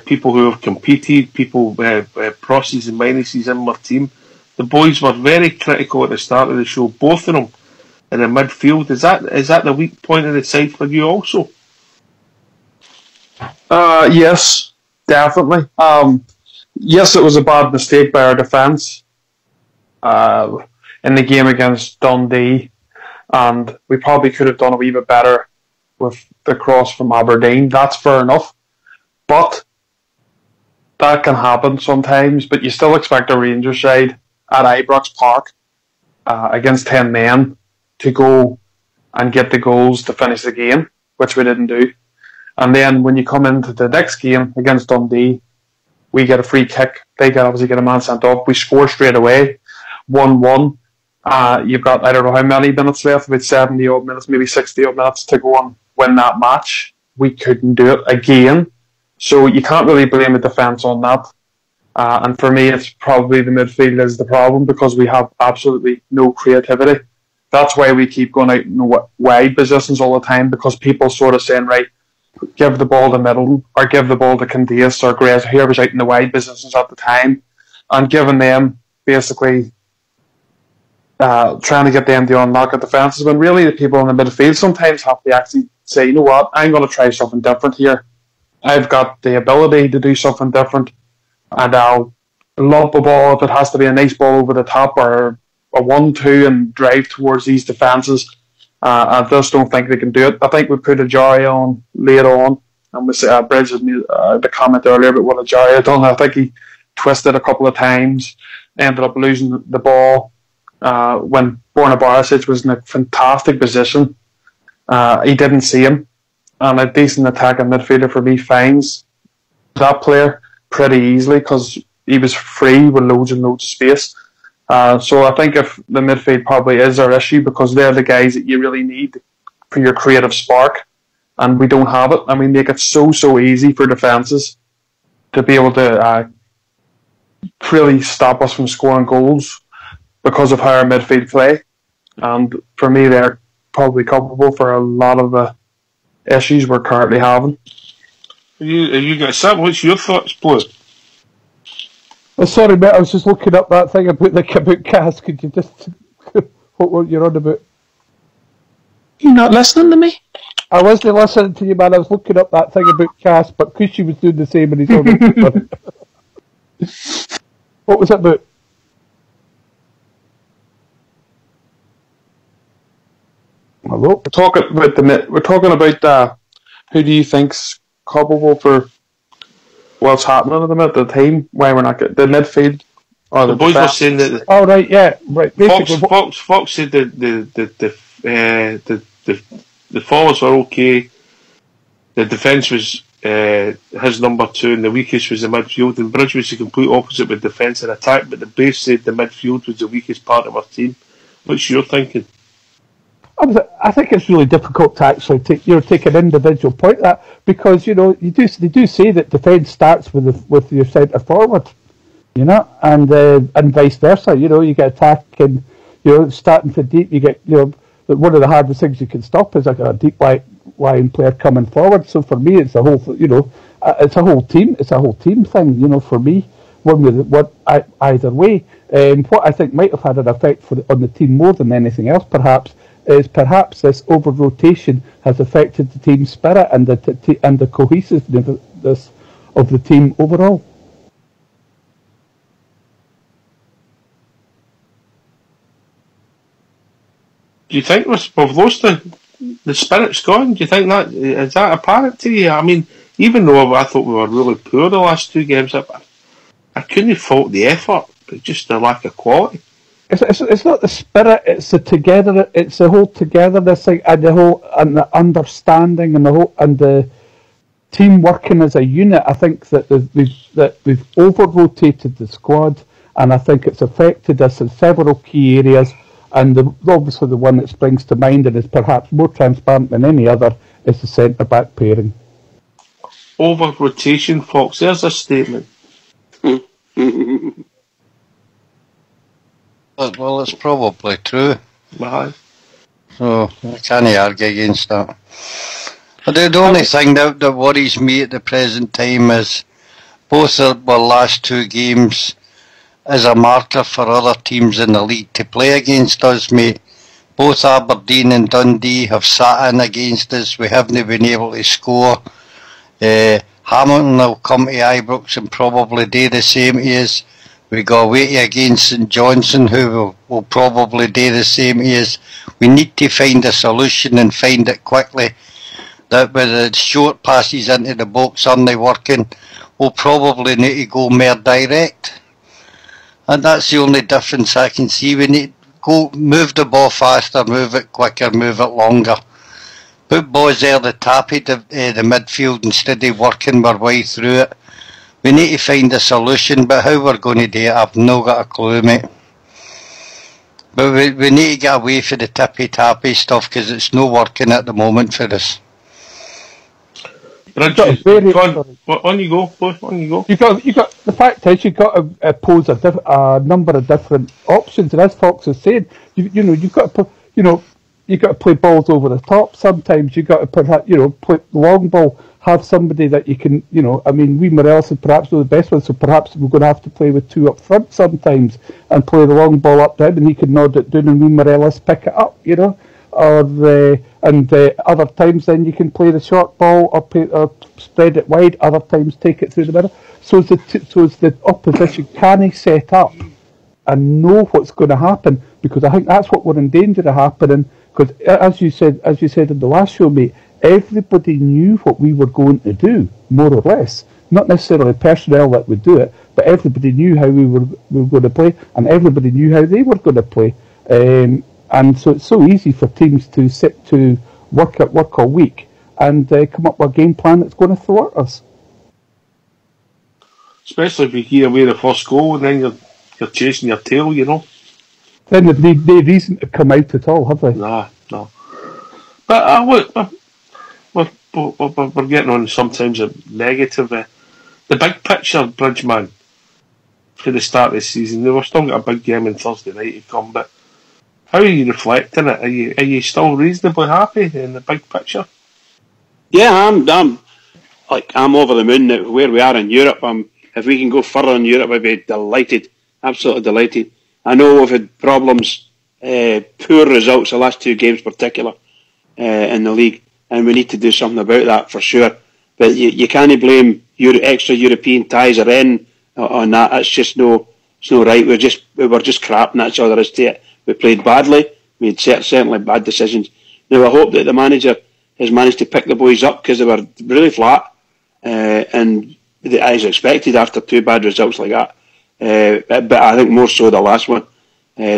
people who have competed, people pluses and minuses in their team. The boys were very critical at the start of the show, both of them in the midfield. Is that the weak point of the side for you also? Yes, definitely. Yes, it was a bad mistake by our defence in the game against Dundee, and we probably could have done a wee bit better with the cross from Aberdeen. That's fair enough, but that can happen sometimes. But you still expect a Rangers side at Ibrox Park against 10 men to go and get the goals to finish the game, which we didn't do. And then when you come into the next game against Dundee, we get a free kick. They obviously get a man sent off. We score straight away, 1-1. You've got, I don't know how many minutes left, about 70 odd minutes, maybe 60 odd minutes to go and win that match. We couldn't do it again. So you can't really blame the defence on that. And for me, it's probably the midfield is the problem, because we have absolutely no creativity. That's why we keep going out in wide positions all the time, because people sort of saying, right, give the ball to Middleton or give the ball to Candace or Grace, whoever's out in the wide positions at the time, and giving them basically trying to get them to unlock at defences, when really the people in the midfield sometimes have to actually say, you know what, I'm going to try something different here. I've got the ability to do something different, and I'll lump a ball if it has to be a nice ball over the top, or a 1-2 and drive towards these defences. I just don't think they can do it. I think we put Ajaria on late on, and we Bridge made the comment earlier about what Ajaria had done. I think he twisted a couple of times, ended up losing the ball when Borna Barisic was in a fantastic position. He didn't see him, and a decent attacking midfielder for me finds that player pretty easily, because he was free with loads and loads of space. So I think if the midfield probably is our issue, because they're the guys that you really need for your creative spark, and we don't have it. And we make it so easy for defences to be able to really stop us from scoring goals because of how our midfield play. And for me, they're probably culpable for a lot of the issues we're currently having. Have you got Sam? What's your thoughts, Blue? Oh, sorry, mate. I was just looking up that thing about Cass. Could you just what were you on about? You not listening to me? I wasn't listening to you, man. I was looking up that thing about Cass, but Cushy was doing the same, and he's on it. What was it about? Hello. We're talking about who do you think's culpable for what's happening at the minute, the team, why we're not getting the midfield or the boys were saying that. Oh right, yeah, right. Fox said the forwards were okay. The defence was his number 2, and the weakest was the midfield. And Bridge was the complete opposite with defence and attack, but the base said the midfield was the weakest part of our team. What's your thinking? I think it's really difficult to actually take an individual point at that, because they do say that defence starts with your centre forward, and vice versa. You get attacking, starting for deep. You get one of the hardest things you can stop is like a deep line player coming forward. So for me, it's a whole, it's a whole team. It's a whole team thing, for me. Either way, what I think might have had an effect on the team more than anything else, perhaps this over rotation has affected the team spirit and the cohesiveness of the team overall. Do you think we've lost the spirit's gone? Do you think that is that apparent to you? I mean, even though I thought we were really poor the last two games, I couldn't fault the effort, but just the lack of quality. It's not the spirit; it's the whole togetherness thing, and the understanding, and the team working as a unit. I think that we've over rotated the squad, and I think it's affected us in several key areas. And obviously the one that springs to mind and is perhaps more transparent than any other is the centre-back pairing. Over rotation, Fox. There's a statement. Well, it's probably true. Aye. So I can't argue against that. But the only thing that worries me at the present time is both our last two games is a marker for other teams in the league to play against us, mate. Both Aberdeen and Dundee have sat in against us. We haven't been able to score. Hamilton will come to Ibrox and probably do the same to us. We got away against St Johnstone, who will probably do the same to us. We need to find a solution and find it quickly. That with the short passes into the box only working, we'll probably need to go more direct. And that's the only difference I can see. We need to move the ball faster, move it quicker, move it longer. Put balls there the top of the midfield instead of working our way through it. We need to find a solution, but how we're going to do it, I've not got a clue, mate. But we need to get away from the tippy-tappy stuff because it's not working at the moment for us. On you go. You got the fact is you got to pose a number of different options, and as Fox is saying, you've got to play balls over the top. Sometimes you got to play long ball. Have somebody that you can, we Morelos is perhaps not the best one, so perhaps we're going to have to play with two up front sometimes and play the long ball up to him, and he can nod it down, and we Morelos pick it up, and other times then you can play the short ball or spread it wide. Other times take it through the middle. So as the opposition can set up and know what's going to happen, because I think that's what we're in danger of happening. Because as you said in the last show, mate, everybody knew what we were going to do, more or less. Not necessarily personnel that would do it, but everybody knew how we were going to play, and everybody knew how they were going to play. And so it's so easy for teams to sit to work all week and come up with a game plan that's going to thwart us. Especially if you hear away the first goal and then you're chasing your tail, Then they've no reason to come out at all, have they? No. But look, we're getting on sometimes a negative. The big picture, Bridgeman, for the start of the season, they were still got a big game on Thursday night to come, but how are you reflecting it? Are you still reasonably happy in the big picture? Yeah, I'm over the moon now where we are in Europe. If we can go further in Europe, I'd be delighted, absolutely delighted. I know we've had problems, poor results the last two games particular in the league, and we need to do something about that for sure. But you can't blame extra European ties are in on that. It's just it's no right. We were just crap, and that's all there is to it. We played badly, made certainly bad decisions. Now I hope that the manager has managed to pick the boys up because they were really flat, and as expected after two bad results like that. But I think more so the last one.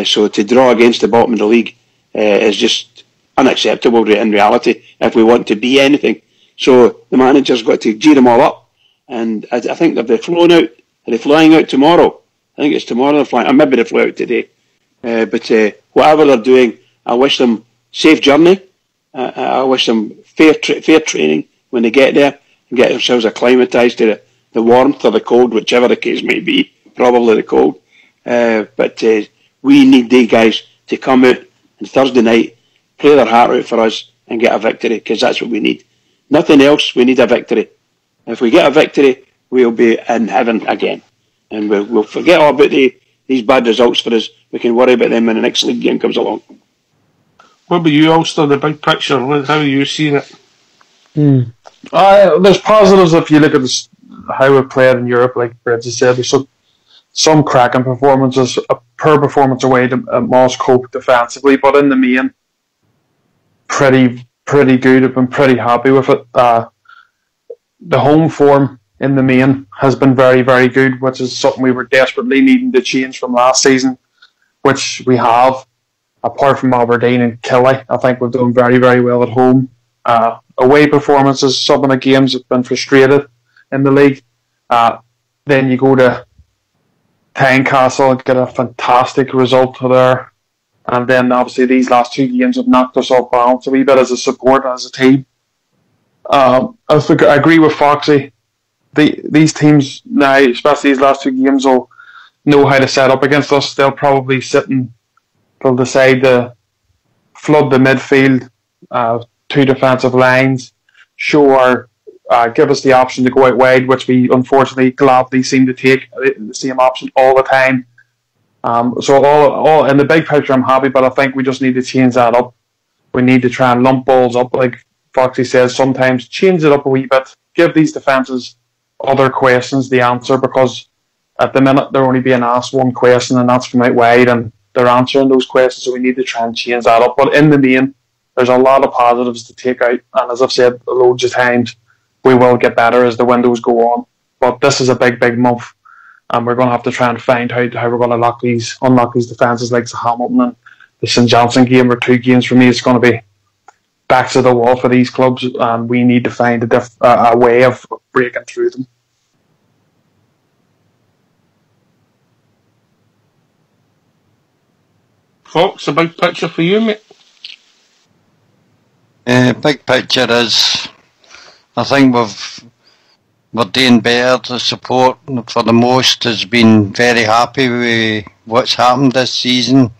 So to draw against the bottom of the league is just unacceptable in reality if we want to be anything. So the manager's got to gear them all up, and I think they'll be flown out. Are they flying out tomorrow? I think it's tomorrow they're flying. Or maybe they flew out today. But whatever they're doing, I wish them safe journey. I wish them fair training when they get there and get themselves acclimatised to the warmth or the cold, whichever the case may be. Probably the cold. But we need these guys to come out on Thursday night, play their heart out for us, and get a victory, because that's what we need. Nothing else, we need a victory. If we get a victory, we'll be in heaven again. And we'll forget all about these bad results for us. We can worry about them when the next league game comes along. What about you, Ulster, the big picture? How are you seeing it? There's positives if you look at how we played in Europe, like Bridges said. There's some cracking performances, a poor performance away to Moss Cope defensively, but in the main, pretty good. I've been pretty happy with it. The home form in the main has been very, very good, which is something we were desperately needing to change from last season, which we have. Apart from Aberdeen and Killie, I think we've done very, very well at home. Away performances, some of the games have been frustrated in the league. Then you go to Tynecastle and get a fantastic result there. And then obviously these last two games have knocked us off balance a wee bit as a support, as a team. I agree with Foxy. These teams now, especially these last two games, will know how to set up against us. They'll probably they'll decide to flood the midfield, two defensive lines, give us the option to go out wide, which we unfortunately gladly seem to take the same option all the time. So all in the big picture, I'm happy, but I think we just need to change that up. We need to try and lump balls up, like Foxy says. Sometimes change it up a wee bit. Give these defences other questions to answer, because at the minute they're only being asked one question, and that's from out wide, and they're answering those questions. So we need to try and change that up. But in the main, there's a lot of positives to take out, and as I've said loads of times, we will get better as the windows go on. But this is a big, big month, and we're going to have to try and find out how we're going to unlock these defences, like the Hamilton and the St Johnstone game, or two games for me. It's going to be backs to the wall for these clubs, and we need to find a way of breaking through them. Fox, a big picture for you, mate? Big picture is, I think we're doing better. The support, for the most, has been very happy with what's happened this season.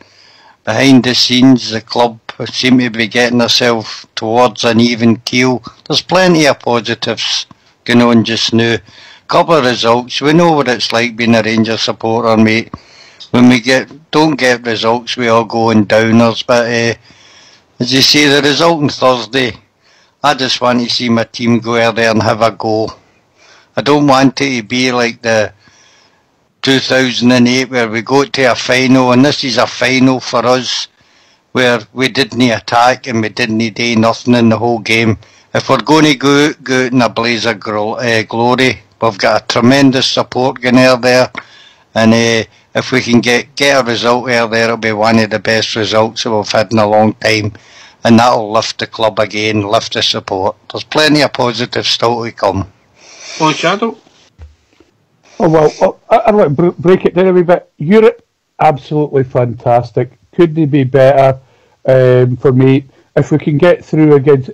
Behind the scenes, the club seem to be getting themselves towards an even keel. There's plenty of positives going on just now. Couple of results. We know what it's like being a Rangers supporter, mate. When we don't get results, we all go in downers. But as you say, the result on Thursday, I just want to see my team go out there and have a go. I don't want it to be like the 2008 where we go to a final, and this is a final for us where we didn't attack and we didn't do nothing in the whole game. If we're going to go out in a blaze of glory, we've got a tremendous support going out there, and if we can get a result out there, it'll be one of the best results that we've had in a long time, and that'll lift the club again, lift the support. There's plenty of positives still to come. Oh, Shadow? Oh, well, I'd like to break it down a wee bit. Europe, absolutely fantastic. Couldn't be better for me. If we can get through against,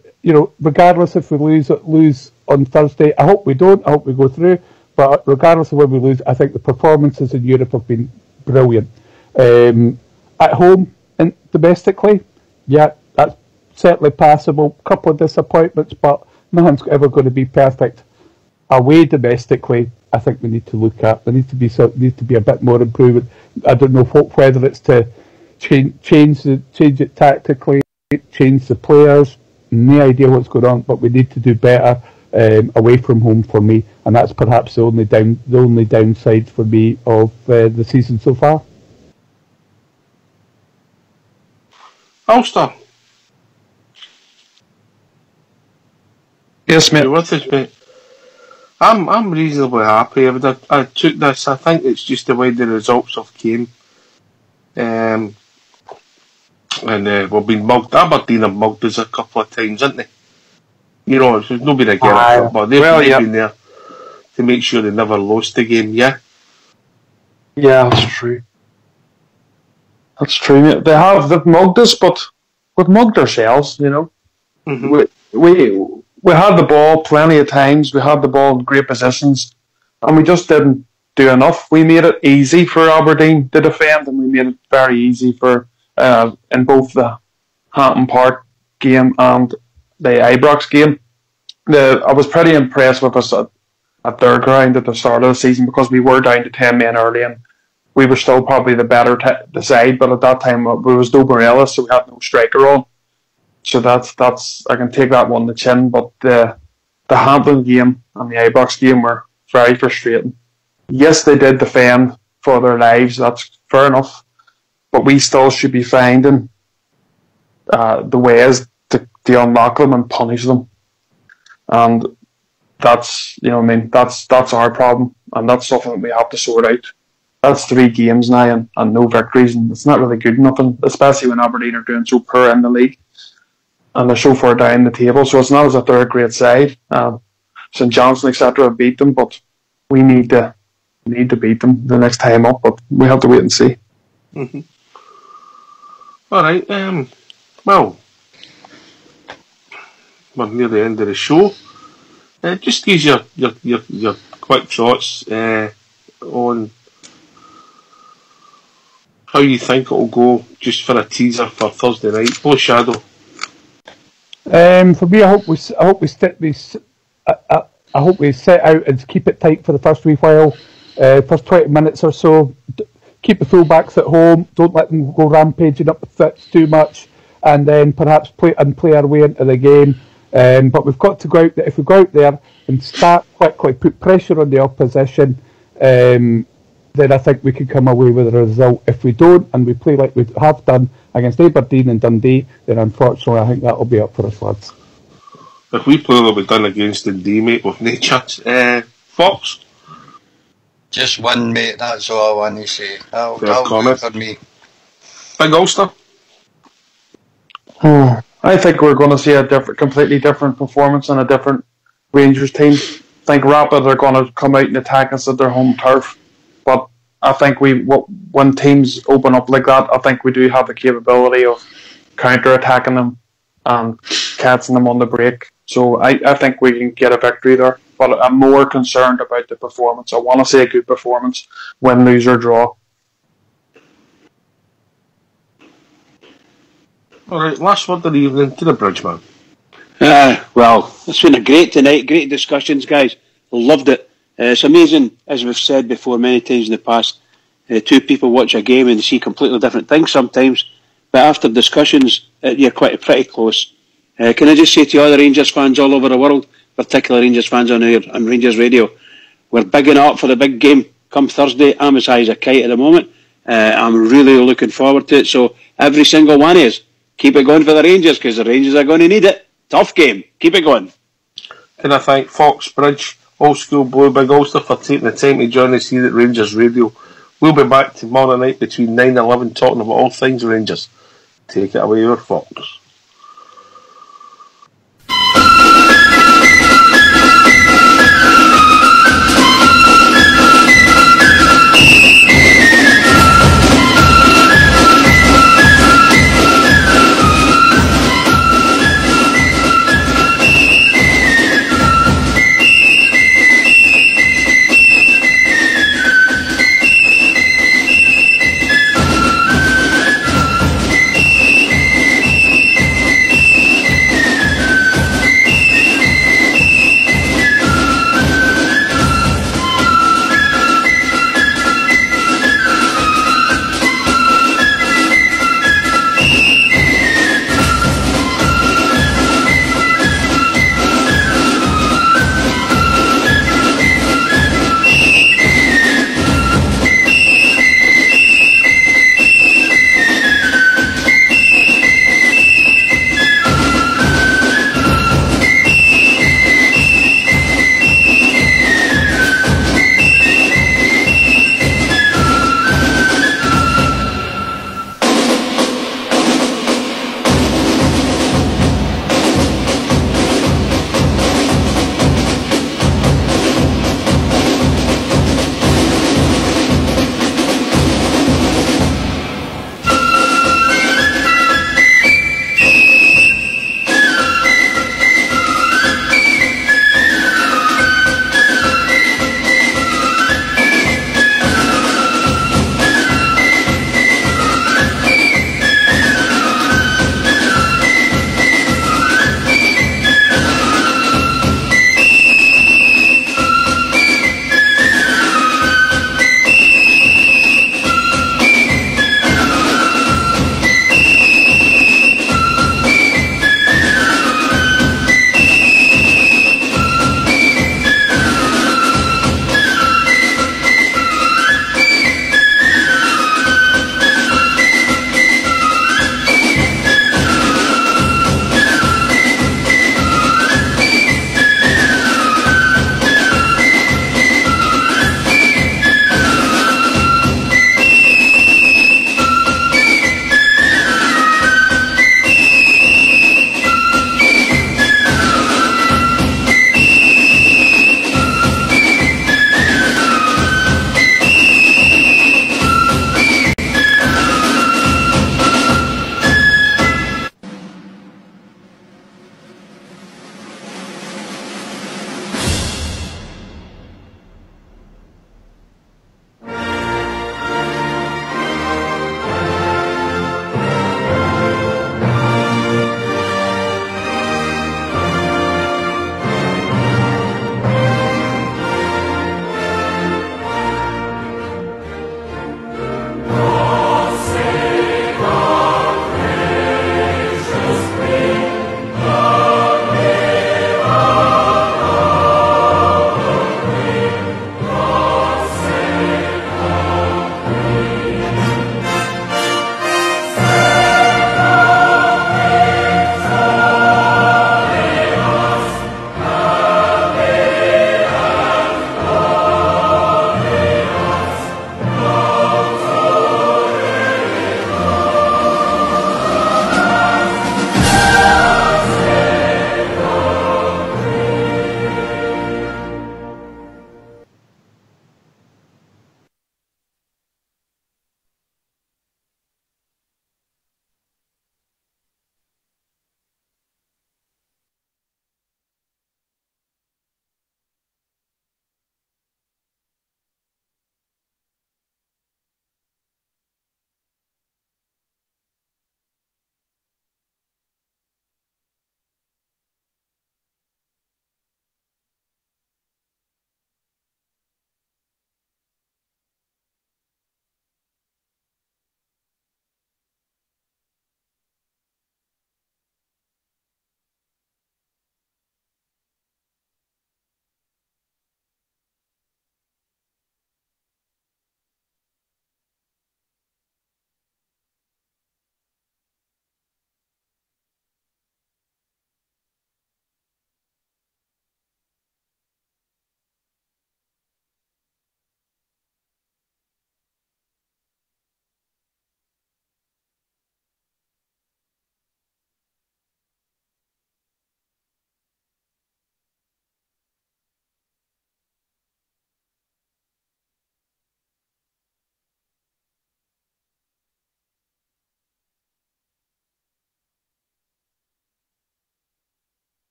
regardless if we lose on Thursday, I hope we don't, I hope we go through, but regardless of where we lose, I think the performances in Europe have been brilliant. At home and domestically, yeah, that's certainly passable. A couple of disappointments, but nothing's ever going to be perfect. Away domestically, I think we need to look at. There needs to be a bit more improvement. I don't know whether it's to change it tactically, change the players. No idea what's going on, but we need to do better away from home for me, and that's perhaps the only downside for me of the season so far. Ulster. Yes, mate. You're with us, mate. I'm reasonably happy. I took this. I think it's just the way the results have came. And we've been mugged. Aberdeen have mugged us a couple of times, haven't they? There's nobody again, but they've been there to make sure they never lost the game, yeah? Yeah, that's true. That's true, mate. They've mugged us, but we've mugged ourselves, Mm-hmm. We had the ball plenty of times, we had the ball in great positions, and we just didn't do enough. We made it easy for Aberdeen to defend, and we made it very easy for in both the Hampton Park game and Ibrox game. I was pretty impressed with us at their ground at the start of the season because we were down to 10 men early and we were still probably the better the side, but at that time we was no Morelos, so we had no striker on. So that's I can take that one to chin, but the Hampton game and the Ibrox game were very frustrating. Yes, they did defend for their lives, that's fair enough, but we still should be finding the ways to unlock them and punish them. And that's, that's our problem, and that's something that we have to sort out. That's 3 games now and no victories, and it's not really good enough, especially when Aberdeen are doing so poor in the league and they're so far down the table. So it's not as if they're a great side. St Johnstone, etc. have beat them, but we need to beat them the next time up. But we have to wait and see. Mm-hmm. All right. Well, we're near the end of the show. Just give your quick thoughts on how you think it'll go, just for a teaser for Thursday night. Both Shadow. For me, I hope we set out and keep it tight for the first wee while, first 20 minutes or so. Keep the fullbacks at home. Don't let them go rampaging up the fits too much, and then perhaps play our way into the game. But we've got to go out there. If we go out there and start quickly, put pressure on the opposition, then I think we can come away with a result. If we don't, and we play like we have done against Aberdeen and Dundee, then unfortunately I think that'll be up for us, lads. If we play like we've done against Dundee, mate, with no chance. Fox? Just one, mate, that's all I want to say. That'll do for me. Big Ulster? I think we're going to see a completely different performance and a different Rangers team. I think Rapid are going to come out and attack us at their home turf. But I think when teams open up like that, I think we do have the capability of counter-attacking them and catching them on the break. So I think we can get a victory there. But I'm more concerned about the performance. I want to see a good performance, win, lose or draw. Alright, last word of the evening to the Bridgeman. Well, it's been a great tonight, great discussions, guys. Loved it. It's amazing, as we've said before many times in the past, 2 people watch a game and they see completely different things sometimes, but after discussions, you're pretty close. Can I just say to all the Rangers fans all over the world, particularly Rangers fans on Rangers Radio, we're bigging up for the big game come Thursday. I'm as high as a kite at the moment. I'm really looking forward to it, so every single one of us, keep it going for the Rangers, because the Rangers are going to need it. Tough game. Keep it going. Can I thank Fox, Bridge, Old School Blue, Big Ulster for taking the time to join us here at Rangers Radio. We'll be back tomorrow night between 9 and 11 talking about all things Rangers. Take it away, your Fox.